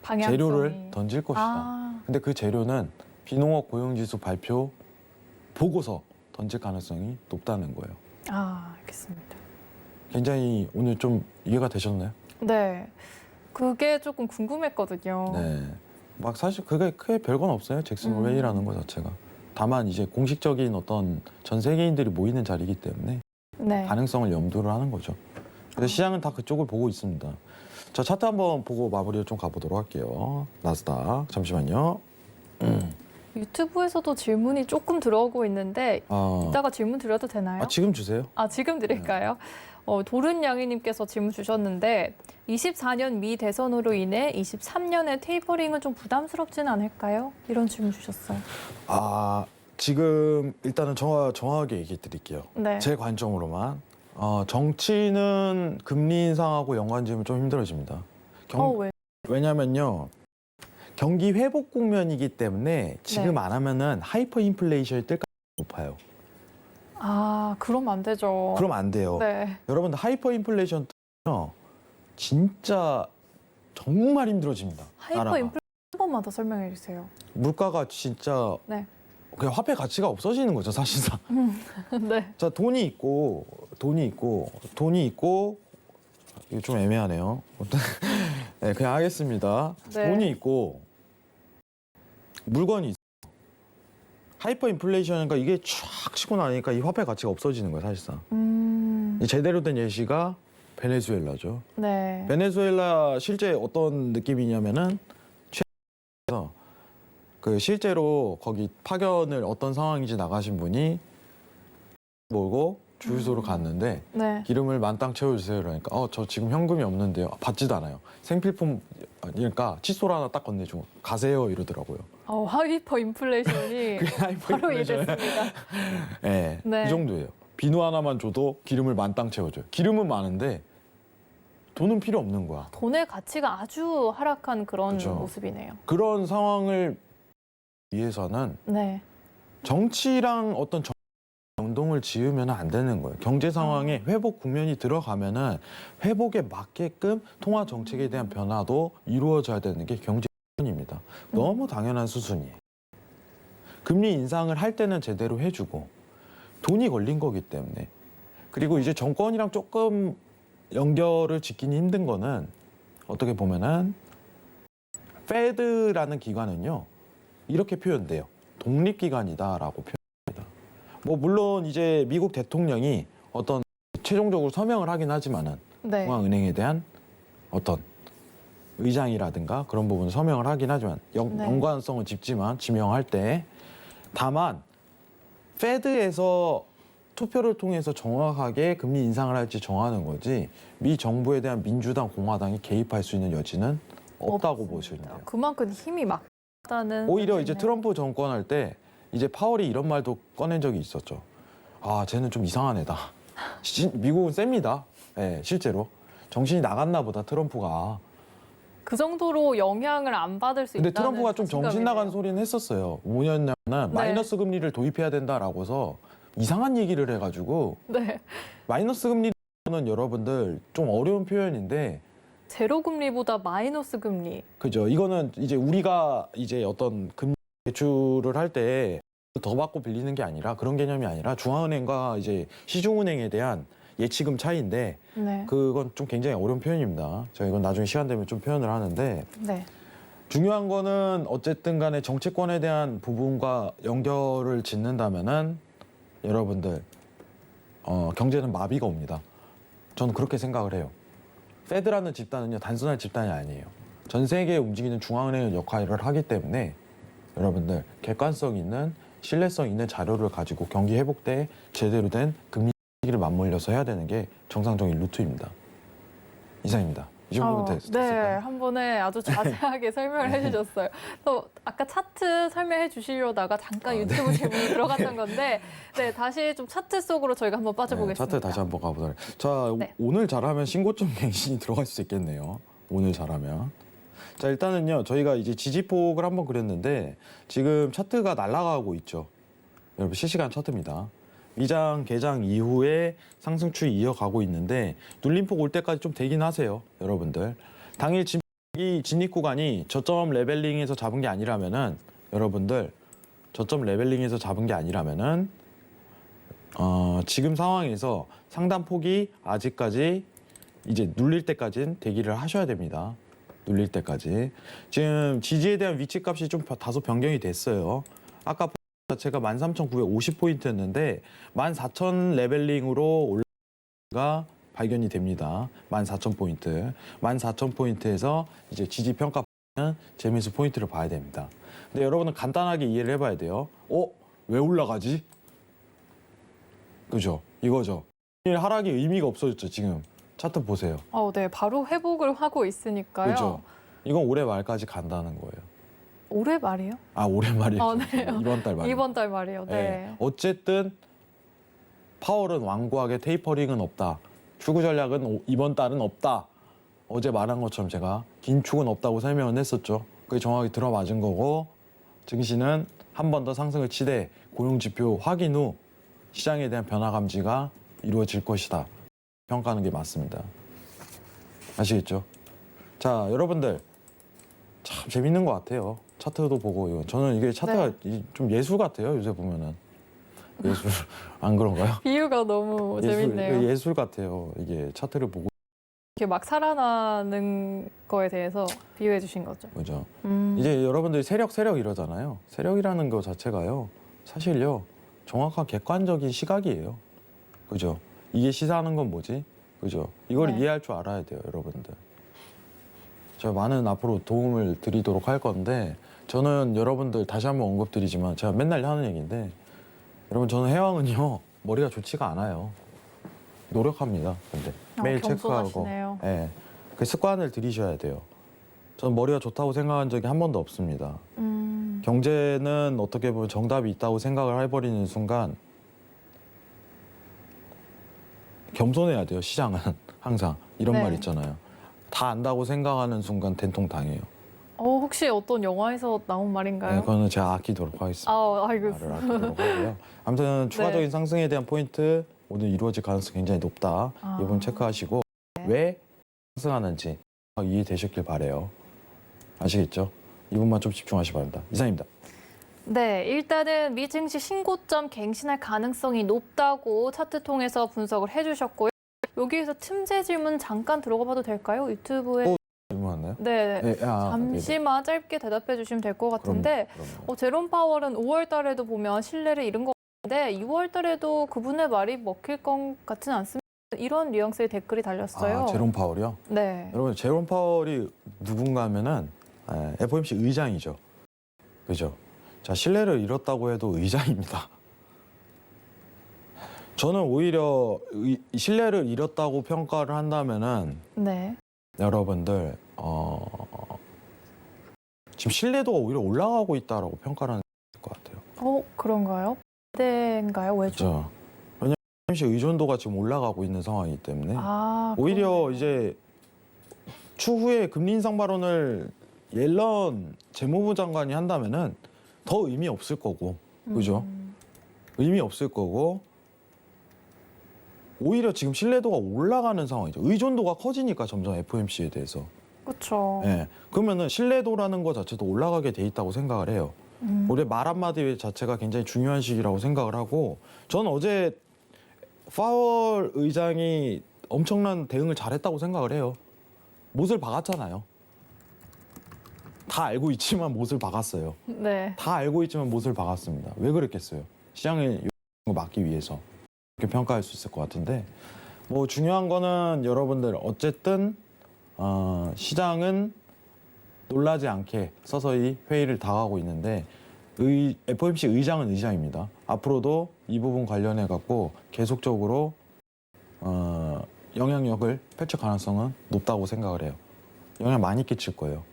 B: 방향성이.
C: 재료를 던질 것이다. 근데 그 재료는 비농업 고용지수 발표 보고서 던질 가능성이 높다는 거예요.
B: 알겠습니다.
C: 굉장히 오늘 좀 이해가 되셨나요?
B: 네. 그게 조금 궁금했거든요.
C: 네. 막 사실 그게 크게 별건 없어요. 잭슨홀 회의라는 것 자체가. 다만 이제 공식적인 어떤 전 세계인들이 모이는 자리이기 때문에
B: 네.
C: 가능성을 염두를 하는 거죠. 그래서 시장은 다 그쪽을 보고 있습니다. 자, 차트 한번 보고 마무리를 좀 가보도록 할게요. 나스닥 잠시만요.
B: 유튜브에서도 질문이 조금 들어오고 있는데 이따가 질문 드려도 되나요?
C: 지금 주세요.
B: 지금 드릴까요? 도른양이님께서 질문 주셨는데 24년 미 대선으로 인해 23년의 테이퍼링은 좀 부담스럽지는 않을까요? 이런 질문 주셨어요.
C: 지금 일단은 정확하게 얘기해 드릴게요.
B: 네.
C: 제 관점으로만. 정치는 금리 인상하고 연관지으면 좀 힘들어집니다.
B: 왜?
C: 왜냐면요. 경기 회복 국면이기 때문에 지금
B: 네.
C: 안 하면은 하이퍼 인플레이션이 뜰 가능성이 높아요.
B: 그럼 안 되죠.
C: 그럼 안 돼요.
B: 네.
C: 여러분들 하이퍼 인플레이션 뜨면 진짜 정말 힘들어집니다.
B: 하이퍼
C: 나라가.
B: 인플레이션 한 번만 더 설명해 주세요.
C: 물가가 진짜
B: 네.
C: 그냥 화폐 가치가 없어지는 거죠, 사실상.
B: 네.
C: 자, 돈이 있고 이거 좀 애매하네요. 네, 그냥 하겠습니다.
B: 네.
C: 돈이 있고 물건이 있어. 하이퍼 인플레이션이니까 이게 쫙 치고 나니까 이 화폐 가치가 없어지는 거예요, 사실상.
B: 음.
C: 이 제대로 된 예시가 베네수엘라죠.
B: 네.
C: 베네수엘라 실제 어떤 느낌이냐면은 그 실제로 거기 파견을 어떤 상황인지 나가신 분이 몰고 주유소로 갔는데
B: 네.
C: 기름을 만땅 채워주세요 그러니까 저 지금 현금이 없는데요. 받지도 않아요. 생필품 그러니까 칫솔 하나 딱 건네주고 가세요 이러더라고요.
B: 하이퍼 인플레이션이
C: 그게 하이퍼
B: 바로
C: 인플레이션.
B: 이해됐습니다.
C: 네,
B: 네.
C: 이 정도예요. 비누 하나만 줘도 기름을 만땅 채워줘요. 기름은 많은데 돈은 필요 없는 거야.
B: 돈의 가치가 아주 하락한 그런
C: 그렇죠.
B: 모습이네요.
C: 그런 상황을 위해서는
B: 네.
C: 정치랑 어떤 연동을 지으면 안 되는 거예요. 경제 상황에 회복 국면이 들어가면은 회복에 맞게끔 통화 정책에 대한 변화도 이루어져야 되는 게 경제 수준입니다. 너무 당연한 수순이에요. 금리 인상을 할 때는 제대로 해주고 돈이 걸린 거기 때문에 그리고 이제 정권이랑 조금 연결을 짓기는 힘든 거는 어떻게 보면은 페드라는 기관은요 이렇게 표현돼요. 독립기관이다라고 표현합니다. 뭐 물론 이제 미국 대통령이 어떤 최종적으로 서명을 하긴 하지만은
B: 네.
C: 중앙은행에 대한 어떤 의장이라든가 그런 부분 서명을 하긴 하지만
B: 네.
C: 연관성은 짚지만 지명할 때 다만 페드에서 투표를 통해서 정확하게 금리 인상을 할지 정하는 거지 미 정부에 대한 민주당, 공화당이 개입할 수 있는 여지는 없다고 보시면 돼요.
B: 그만큼 힘이 막다는.
C: 오히려 이제 트럼프 정권 할 때 이제 파월이 이런 말도 꺼낸 적이 있었죠. 쟤는 좀 이상한 애다. 미국은 셉니다. 네, 실제로. 정신이 나갔나 보다, 트럼프가.
B: 그 정도로 영향을 안 받을 수
C: 근데
B: 있다는
C: 트럼프가 좀 정신 나간
B: 자신감이네요.
C: 소리는 했었어요. 뭐였냐면 마이너스 금리를 도입해야 된다라고서 이상한 얘기를 해가지고
B: 네.
C: 마이너스 금리는 여러분들 좀 어려운 표현인데
B: 제로 금리보다 마이너스 금리.
C: 그죠. 이거는 이제 우리가 이제 어떤 금리 대출을 할 때 더 받고 빌리는 게 아니라 그런 개념이 아니라 중앙은행과 이제 시중은행에 대한 예치금 차이인데
B: 네.
C: 그건 좀 굉장히 어려운 표현입니다. 제가 이건 나중에 시간 되면 좀 표현을 하는데
B: 네.
C: 중요한 거는 어쨌든 간에 정치권에 대한 부분과 연결을 짓는다면은 여러분들 경제는 마비가 옵니다. 저는 그렇게 생각을 해요. 페드라는 집단은요 단순한 집단이 아니에요. 전 세계에 움직이는 중앙은행의 역할을 하기 때문에 여러분들 객관성 있는 신뢰성 있는 자료를 가지고 경기 회복 때 제대로 된 금리 시기를 맞물려서 해야 되는 게 정상적인 루트입니다. 이상입니다. 이 정도면 됐을까요?
B: 네, 한 번에 아주 자세하게 설명을 해주셨어요. 또 아까 차트 설명해 주시려다가 잠깐 유튜브 질문이 들어갔던 건데, 네, 다시 좀 차트 속으로 저희가 한번 빠져보겠습니다.
C: 차트 다시 한번 가보도록. 자,
B: 네.
C: 오늘 잘하면 신고점 갱신이 들어갈 수 있겠네요. 오늘 잘하면. 자, 일단은요, 저희가 이제 지지폭을 한번 그렸는데 지금 차트가 날아가고 있죠. 여러분 실시간 차트입니다. 미장 개장 이후에 상승 추이 이어가고 있는데 눌림폭 올 때까지 좀 되긴 하세요, 여러분들. 당일 진입 구간이 저점 레벨링에서 잡은 게 아니라면은 여러분들 저점 레벨링에서 잡은 게 아니라면은 지금 상황에서 상단 폭이 아직까지 이제 눌릴 때까지는 대기를 하셔야 됩니다. 눌릴 때까지. 지금 지지에 대한 위치값이 좀 다소 변경이 됐어요. 아까 자체가 13,950포인트였는데 14,000 레벨링으로 가 발견이 됩니다. 14,000포인트. 14,000포인트에서 이제 지지 평가 재미수 포인트를 봐야 됩니다. 근데 여러분은 간단하게 이해를 해봐야 돼요. 왜 올라가지? 그죠? 이거죠. 하락이 의미가 없어졌죠, 지금. 차트 보세요.
B: 네, 바로 회복을 하고 있으니까요.
C: 그죠? 이건 올해 말까지 간다는 거예요.
B: 올해 말이요?
C: 올해 말이에요.
B: 네.
C: 이번 달 말.
B: 이번 달 말이요. 네.
C: 어쨌든 파월은 완고하게 테이퍼링은 없다. 추구 전략은 이번 달은 없다. 어제 말한 것처럼 제가 긴축은 없다고 설명을 했었죠. 그게 정확히 들어맞은 거고 증시는 한 번 더 상승을 치되 고용지표 확인 후 시장에 대한 변화 감지가 이루어질 것이다. 평가하는 게 맞습니다. 아시겠죠? 자, 여러분들 참 재밌는 것 같아요. 차트도 보고 저는 이게 차트가 좀 예술 같아요. 요새 보면은 예술 안 그런가요?
B: 비유가 너무 재밌네요.
C: 예술 같아요. 이게 차트를 보고
B: 이렇게 막 살아나는 거에 대해서 비유해 주신 거죠.
C: 그죠. 이제 여러분들이 세력 이러잖아요. 세력이라는 거 자체가요. 사실요. 정확한 객관적인 시각이에요. 그죠. 이게 시사하는 건 뭐지? 그죠. 이걸 이해할 줄 알아야 돼요, 여러분들. 제가 많은 앞으로 도움을 드리도록 할 건데 저는 여러분들 다시 한번 언급드리지만 제가 맨날 하는 얘기인데 여러분 저는 해왕은요 머리가 좋지가 않아요. 노력합니다. 근데 매일 체크하고 그 습관을 들이셔야 돼요. 저는 머리가 좋다고 생각한 적이 한 번도 없습니다. 경제는 어떻게 보면 정답이 있다고 생각을 해버리는 순간 겸손해야 돼요. 시장은 항상 이런 말 있잖아요. 다 안다고 생각하는 순간 된통 당해요.
B: 혹시 어떤 영화에서 나온 말인가요?
C: 그거는 제가 아끼도록 하겠습니다.
B: 알겠습니다.
C: 말을 아끼도록 하고요. 아무튼 추가적인 상승에 대한 포인트 오늘 이루어질 가능성이 굉장히 높다. 이 부분 체크하시고 왜 상승하는지 이해되셨길 바래요. 아시겠죠? 이 부분만 좀 집중하시기 바랍니다. 이상입니다.
B: 네, 일단은 미 증시 신고점 갱신할 가능성이 높다고 차트 통해서 분석을 해주셨고요. 여기에서 틈새 질문 잠깐 들어가 봐도 될까요? 유튜브에.
C: 질문 왔나요?
B: 네. 잠시만 짧게 대답해 주시면 될 것 같은데
C: 그럼요.
B: 제롬 파월은 5월 달에도 보면 신뢰를 잃은 것 같은데 6월 달에도 그분의 말이 먹힐 것 같지는 않습니다. 이런 뉘앙스의 댓글이 달렸어요.
C: 제롬 파월이요?
B: 네.
C: 여러분 제롬 파월이 누군가 하면은 FOMC 의장이죠. 그죠? 자, 신뢰를 잃었다고 해도 의장입니다. 저는 오히려 신뢰를 잃었다고 평가를 한다면은 여러분들 지금 신뢰도가 오히려 올라가고 있다라고 평가를 하는 것 같아요.
B: 그런가요? 그때인가요? 왜죠?
C: 그렇죠. 왜냐하면 FOMC 의존도가 지금 올라가고 있는 상황이기 때문에 오히려
B: 그러네요.
C: 이제 추후에 금리 인상 발언을 옐런 재무부 장관이 한다면은 더 의미 없을 거고, 그죠? 의미 없을 거고, 오히려 지금 신뢰도가 올라가는 상황이죠. 의존도가 커지니까 점점 FOMC에 대해서.
B: 그렇죠.
C: 그러면은 신뢰도라는 것 자체도 올라가게 돼 있다고 생각을 해요. 우리 말 한마디 자체가 굉장히 중요한 시기라고 생각을 하고, 저는 어제 파월 의장이 엄청난 대응을 잘했다고 생각을 해요. 못을 박았잖아요. 다 알고 있지만 못을 박았어요.
B: 네.
C: 다 알고 있지만 못을 박았습니다. 왜 그랬겠어요? 시장에 막기 위해서 이렇게 평가할 수 있을 것 같은데 뭐 중요한 거는 여러분들 어쨌든 시장은 놀라지 않게 서서히 회의를 다가가고 있는데 FOMC 의장은 의장입니다. 앞으로도 이 부분 관련해 갖고 계속적으로 영향력을 펼칠 가능성은 높다고 생각을 해요. 영향 많이 끼칠 거예요.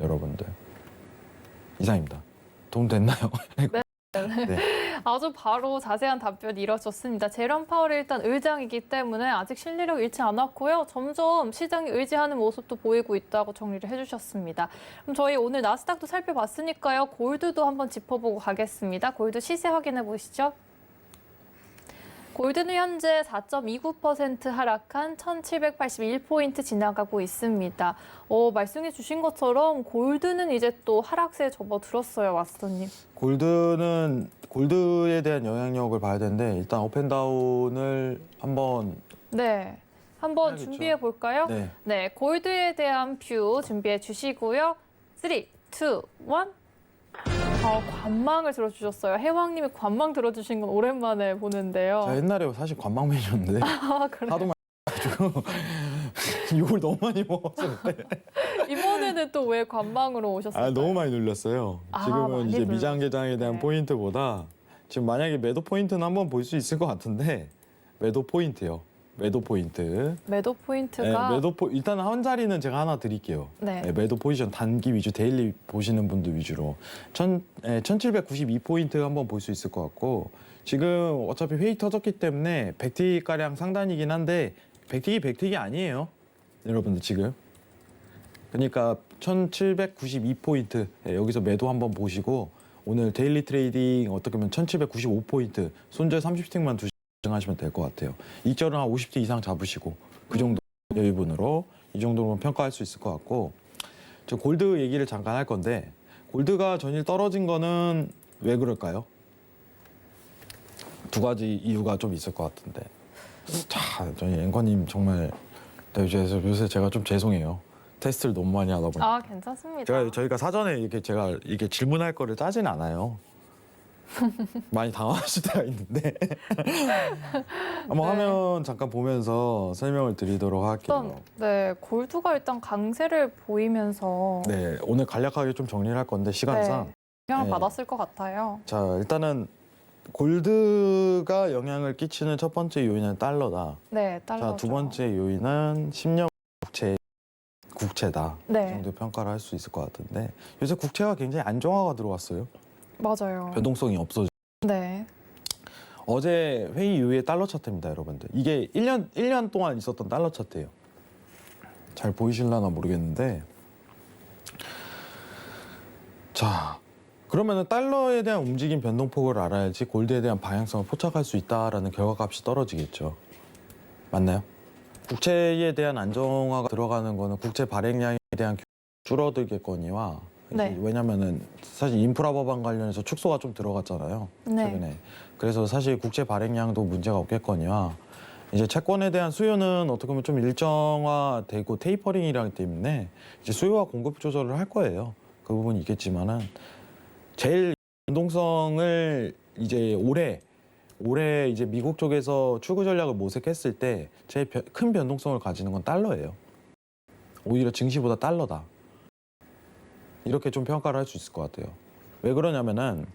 C: 여러분들 이상입니다. 도움 됐나요? 네.
B: 아주 바로 자세한 답변이 이뤄졌습니다. 제롬 파월이 일단 의장이기 때문에 아직 신뢰력 잃지 않았고요. 점점 시장이 의지하는 모습도 보이고 있다고 정리를 해주셨습니다. 그럼 저희 오늘 나스닥도 살펴봤으니까요. 골드도 한번 짚어보고 가겠습니다. 골드 시세 확인해 보시죠. 골드는 현재 4.29% 하락한 1,781포인트 지나가고 있습니다. 말씀해 주신 것처럼 골드는 이제 또 하락세에 접어들었어요, 왓슨님.
C: 골드에 대한 영향력을 봐야 되는데 일단 업앤다운을 한번
B: 한번
C: 해야겠죠.
B: 준비해 볼까요? 네, 골드에 대한 뷰 준비해 주시고요. 3, 2, 1. 관망을 들어주셨어요. 해왕님이 관망 들어주신 건 오랜만에 보는데요.
C: 제가 옛날에 사실 관망 메뉴였는데
B: 아, 그래요?
C: 하도 많이 가지고 욕을 너무 많이 먹었어요.
B: 이번에는 또 왜 관망으로 오셨을까요?
C: 아, 너무 많이 눌렸어요.
B: 아,
C: 지금은
B: 많이
C: 이제
B: 눌렸어요.
C: 미장개장에 대한
B: 네.
C: 포인트보다 지금 만약에 매도 포인트는 한번 볼 수 있을 것 같은데 매도 포인트요. 매도 포인트.
B: 매도 포인트가
C: 일단 한 자리는 제가 하나 드릴게요.
B: 네.
C: 매도 포지션 단기 위주, 데일리 보시는 분들 위주로 1792포인트 한번 볼 수 있을 것 같고 지금 어차피 회의 터졌기 때문에 100티 가량 상단이긴 한데 100틱이 아니에요. 여러분들 지금. 그러니까 1792포인트 여기서 매도 한번 보시고 오늘 데일리 트레이딩 어떻게 보면 1795포인트 손절 30틱만 두시하시면 될 것 같아요. 이절은 한 50티 이상 잡으시고 그 정도 여유분으로 이 정도면 평가할 수 있을 것 같고 저 골드 얘기를 잠깐 할 건데 골드가 전일 떨어진 거는 왜 그럴까요? 두 가지 이유가 좀 있을 것 같은데 자, 저희 앵커님 정말 요새 제가 좀 죄송해요. 테스트를 너무 많이 하다 보니까
B: 아, 괜찮습니다.
C: 저희가 사전에 제가 질문할 거를 짜진 않아요. 많이 당황하실 때가 있는데 한번
B: 네.
C: 화면 잠깐 보면서 설명을 드리도록 할게요.
B: 네, 골드가 일단 강세를 보이면서
C: 네, 오늘 간략하게 좀 정리를 할 건데 시간상
B: 영향을
C: 네.
B: 받았을 것 같아요.
C: 자 일단은 골드가 영향을 끼치는 첫 번째 요인은 달러다.
B: 네, 달러죠.
C: 자, 두 번째 요인은 10년 국채다. 이
B: 네,
C: 정도 평가를 할 수 있을 것 같은데 요새 국채가 굉장히 안정화가 들어왔어요.
B: 맞아요.
C: 변동성이 없어져.
B: 네,
C: 어제 회의 이후에 달러 차트입니다, 여러분들. 이게 1년 동안 있었던 달러 차트예요. 잘 보이실라나 모르겠는데. 자, 그러면은 달러에 대한 움직임 변동폭을 알아야지 골드에 대한 방향성을 포착할 수 있다라는 결과값이 떨어지겠죠. 맞나요? 국채에 대한 안정화가 들어가는 거는 국채 발행량에 대한 줄어들겠거니와
B: 네.
C: 왜냐면은 사실 인프라 법안 관련해서 축소가 좀 들어갔잖아요.
B: 네.
C: 최근에. 그래서 사실 국채 발행량도 문제가 없겠거니와 이제 채권에 대한 수요는 어떻게 보면 좀 일정화되고 테이퍼링이라기 때문에 이제 수요와 공급 조절을 할 거예요. 그 부분이 있겠지만은 제일 변동성을 이제 올해 이제 미국 쪽에서 출구 전략을 모색했을 때 제일 큰 변동성을 가지는 건 달러예요. 오히려 증시보다 달러다. 이렇게 좀 평가를 할 수 있을 것 같아요. 왜 그러냐면은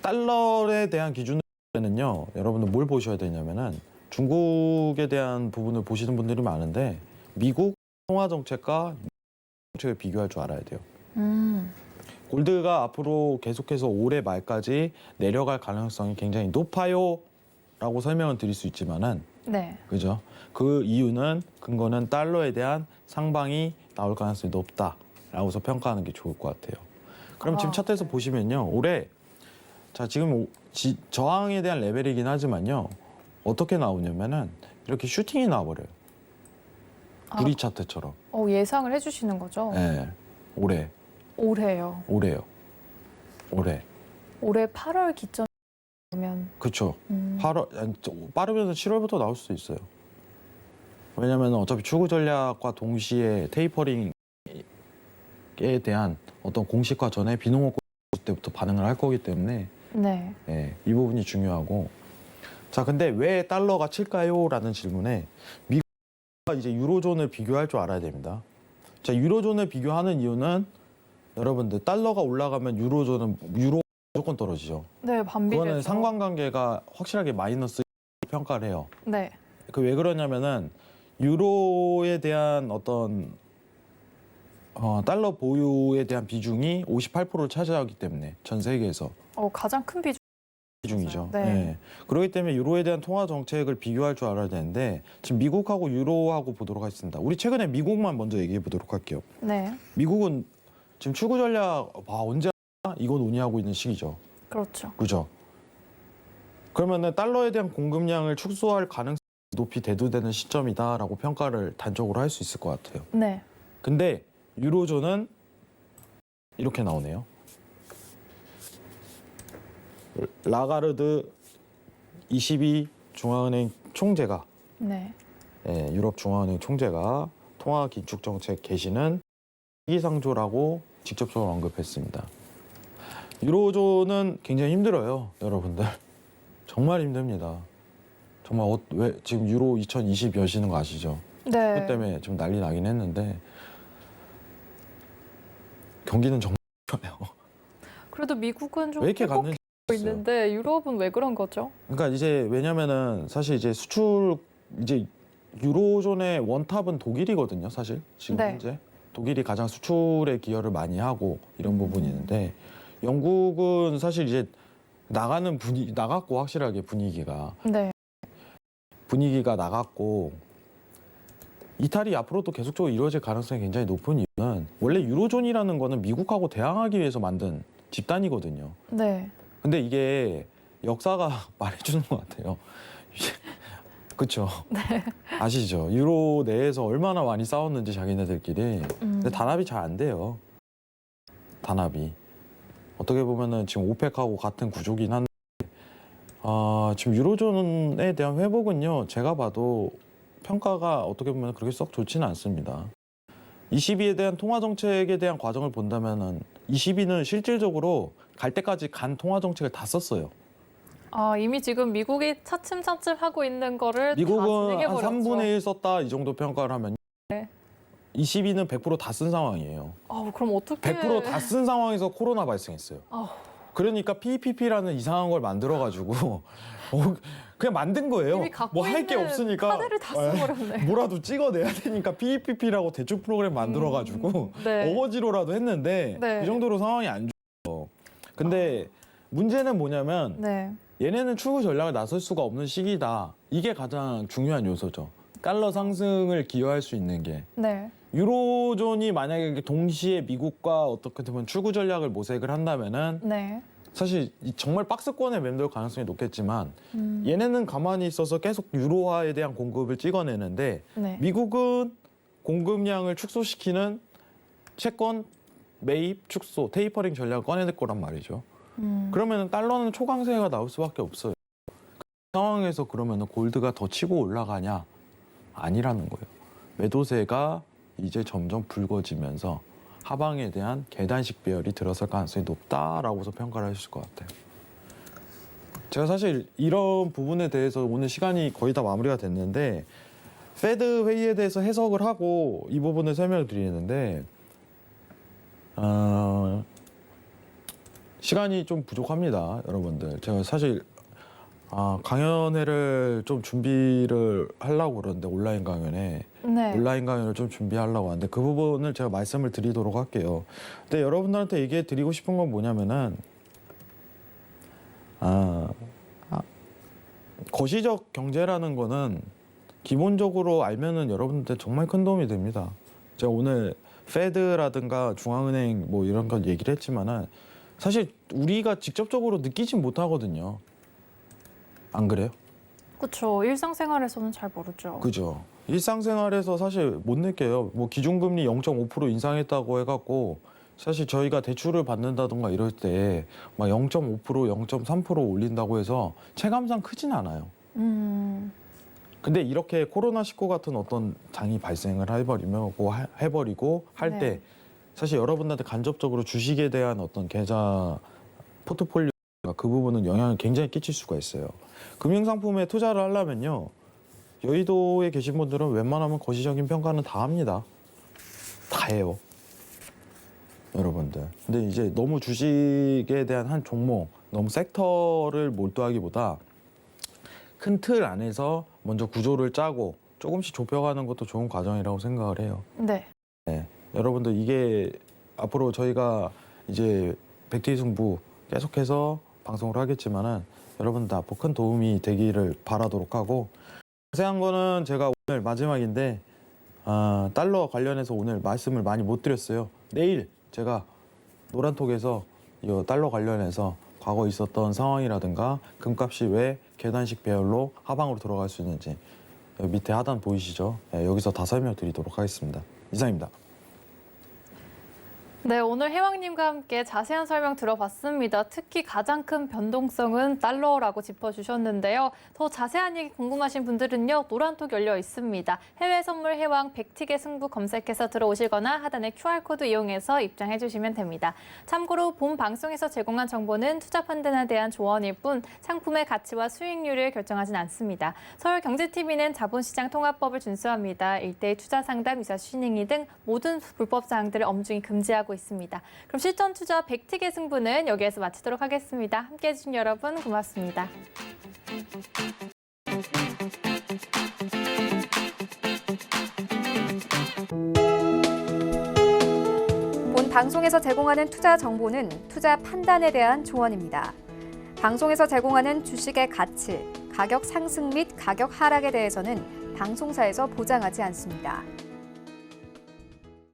C: 달러에 대한 기준으로는요, 여러분들 뭘 보셔야 되냐면은 중국에 대한 부분을 보시는 분들이 많은데 미국 통화 정책과 정책을 비교할 줄 알아야 돼요. 골드가 앞으로 계속해서 올해 말까지 내려갈 가능성이 굉장히 높아요 라고 설명을 드릴 수 있지만은
B: 네,
C: 그죠? 그 이유는 근거는 달러에 대한 상방이 나올 가능성이 높다라고서 평가하는 게 좋을 것 같아요. 그럼 지금 차트에서
B: 네.
C: 보시면요. 올해 자 지금 저항에 대한 레벨이긴 하지만요. 어떻게 나오냐면은 이렇게 슈팅이 나와버려요. 구리 차트처럼.
B: 예상을 해주시는 거죠?
C: 네. 올해요.
B: 올해요.
C: 올해.
B: 올해 8월 기점 보면
C: 그렇죠. 8월 빠르면 7월부터 나올 수도 있어요. 왜냐하면 어차피 추구 전략과 동시에 테이퍼링에 대한 어떤 공식화 전에 비농업 때부터 반응을 할 거기 때문에
B: 네,
C: 이 부분이 중요하고 자 근데 왜 달러가 칠까요? 라는 질문에 미국과 이제 유로존을 비교할 줄 알아야 됩니다. 자 유로존을 비교하는 이유는 여러분들 달러가 올라가면 유로 무조건 떨어지죠.
B: 네, 반비례죠.
C: 그거는 상관관계가 확실하게 마이너스 평가를 해요.
B: 네,
C: 그 왜 그러냐면은 유로에 대한 어떤 달러 보유에 대한 비중이 58%를 차지하기 때문에 전 세계에서
B: 가장 큰
C: 비중이죠.
B: 네.
C: 네. 그렇기 때문에 유로에 대한 통화 정책을 비교할 줄 알아야 되는데 지금 미국하고 유로하고 보도록 하겠습니다. 우리 최근에 미국만 먼저 얘기해 보도록 할게요.
B: 네,
C: 미국은 지금 추구 전략 언제 하나? 이거 논의하고 있는 시기죠.
B: 그렇죠.
C: 그죠? 그러면은 달러에 대한 공급량을 축소할 가능성이 높이 대두되는 시점이다라고 평가를 단적으로 할 수 있을 것 같아요.
B: 네,
C: 근데 유로존은 이렇게 나오네요. 라가르드 22 중앙은행 총재가
B: 네,
C: 유럽 중앙은행 총재가 통화 긴축 정책 개시는 시기상조라고 직접적으로 언급했습니다. 유로존은 굉장히 힘들어요, 여러분들. 정말 힘듭니다. 정말 왜 지금 유로 2020 여시는 거 아시죠?
B: 네.
C: 그것 때문에 좀 난리 나긴 했는데 경기는 정말 좋아요.
B: 그래도 미국은 좀
C: 왜 이렇게 갔는지
B: 회복하고 있는데 유럽은 왜 그런 거죠?
C: 그러니까 이제 왜냐면은 사실 이제 수출 이제 유로존의 원탑은 독일이거든요, 사실 지금
B: 네.
C: 현재 독일이 가장 수출에 기여를 많이 하고 이런 부분이 있는데 영국은 사실 이제 나가는 분위 나갔고 확실하게
B: 네.
C: 분위기가 나갔고 이탈이 앞으로도 계속적으로 이루어질 가능성이 굉장히 높은 이유는 원래 유로존이라는 거는 미국하고 대항하기 위해서 만든 집단이거든요.
B: 네.
C: 근데 이게 역사가 말해주는 것 같아요. 그렇죠. 아시죠? 유로 내에서 얼마나 많이 싸웠는지 자기네들끼리. 근데 단합이 잘 안 돼요. 단합이. 어떻게 보면은 지금 오펙하고 같은 구조긴 한데 지금 유로존에 대한 회복은요. 제가 봐도 평가가 어떻게 보면 그렇게 썩 좋지는 않습니다. 22에 대한 통화 정책에 대한 과정을 본다면은 22는 실질적으로 갈 때까지 간 통화 정책을 다 썼어요.
B: 아, 이미 지금 미국이 차츰차츰 하고 있는 거를 다
C: 미국은 한
B: 진행해버렸죠.
C: 3분의 1 썼다 이 정도 평가를 하면
B: 네.
C: 22는 100% 다 쓴 상황이에요.
B: 그럼 어떻게?
C: 100% 다 쓴 상황에서 코로나 발생했어요.
B: 아우.
C: 그러니까 PPP라는 이상한 걸 만들어가지고 그냥 만든 거예요.
B: 이미 갖고
C: 뭐 할 게
B: 있는
C: 없으니까
B: 카드를 다 써버렸네.
C: 뭐라도 찍어내야 되니까 PPP라고 대출 프로그램 만들어가지고
B: 네.
C: 어거지로라도 했는데
B: 네.
C: 그 정도로 상황이 안 좋아요. 근데 문제는 뭐냐면
B: 네.
C: 얘네는 출구 전략을 나설 수가 없는 시기다. 이게 가장 중요한 요소죠. 달러 상승을 기여할 수 있는 게.
B: 네.
C: 유로존이 만약에 동시에 미국과 어떻게 보면 출구 전략을 모색을 한다면은
B: 네.
C: 사실 정말 박스권에 맴돌 가능성이 높겠지만 얘네는 가만히 있어서 계속 유로화에 대한 공급을 찍어내는데
B: 네.
C: 미국은 공급량을 축소시키는 채권 매입 축소 테이퍼링 전략을 꺼내낼 거란 말이죠. 그러면 달러는 초강세가 나올 수밖에 없어요. 그 상황에서 그러면 골드가 더 치고 올라가냐? 아니라는 거예요. 매도세가 이제 점점 붉어지면서 하방에 대한 계단식 배열이 들어설 가능성이 높다라고서 평가를 하실 것 같아요. 제가 사실 이런 부분에 대해서 오늘 시간이 거의 다 마무리가 됐는데 페드 회의에 대해서 해석을 하고 이 부분을 설명을 드리는데 시간이 좀 부족합니다, 여러분들. 제가 사실 강연회를 좀 준비를 하려고 그러는데 온라인 강연에
B: 네.
C: 온라인 강연을 좀 준비하려고 하는데 그 부분을 제가 말씀을 드리도록 할게요. 근데 여러분들한테 얘기해 드리고 싶은 건 뭐냐면은 거시적 경제라는 거는 기본적으로 알면은 여러분한테 정말 큰 도움이 됩니다. 제가 오늘 페드라든가 중앙은행 뭐 이런 거 얘기를 했지만은 사실 우리가 직접적으로 느끼진 못하거든요. 안 그래요?
B: 그렇죠. 일상생활에서는 잘 모르죠.
C: 그죠. 일상생활에서 사실 못 느껴요. 뭐 기준금리 0.5% 인상했다고 해갖고 사실 저희가 대출을 받는다던가 이럴 때 막 0.5%, 0.3% 올린다고 해서 체감상 크진 않아요. 근데 이렇게 코로나19 같은 어떤 장이 발생을 해버리고 할 때
B: 네.
C: 사실 여러분들한테 간접적으로 주식에 대한 어떤 계좌 포트폴리오 그 부분은 영향을 굉장히 끼칠 수가 있어요. 금융상품에 투자를 하려면요. 여의도에 계신 분들은 웬만하면 거시적인 평가는 다 합니다. 다 해요. 여러분들. 근데 이제 너무 주식에 대한 한 종목, 너무 섹터를 몰두하기보다 큰 틀 안에서 먼저 구조를 짜고 조금씩 좁혀가는 것도 좋은 과정이라고 생각을 해요.
B: 네.
C: 네. 여러분들 이게 앞으로 저희가 이제 백티 승부 계속해서 방송을 하겠지만은 여러분들 앞으로 큰 도움이 되기를 바라도록 하고 자세한 거는 제가 오늘 마지막인데 달러 관련해서 오늘 말씀을 많이 못 드렸어요. 내일 제가 노란톡에서 이 달러 관련해서 과거 있었던 상황이라든가 금값이 왜 계단식 배열로 하방으로 들어갈 수 있는지 여기 밑에 하단 보이시죠? 네, 여기서 다 설명드리도록 하겠습니다. 이상입니다.
B: 네, 오늘 혜왕님과 함께 자세한 설명 들어봤습니다. 특히 가장 큰 변동성은 달러라고 짚어주셨는데요. 더 자세한 얘기 궁금하신 분들은요, 노란톡 열려 있습니다. 해외 선물 혜왕 백티게 승부 검색해서 들어오시거나 하단의 QR코드 이용해서 입장해 주시면 됩니다. 참고로 본 방송에서 제공한 정보는 투자 판단에 대한 조언일 뿐 상품의 가치와 수익률을 결정하진 않습니다. 서울경제TV는 자본시장 통합법을 준수합니다. 일대일 투자 상담, 이사 추진행위 등 모든 불법 사항들을 엄중히 금지하고 있습니다. 그럼 실전 투자 백티게 승부는 여기에서 마치도록 하겠습니다. 함께해 주신 여러분 고맙습니다.
A: 본 방송에서 제공하는 투자 정보는 투자 판단에 대한 조언입니다. 방송에서 제공하는 주식의 가치, 가격 상승 및 가격 하락에 대해서는 방송사에서 보장하지 않습니다.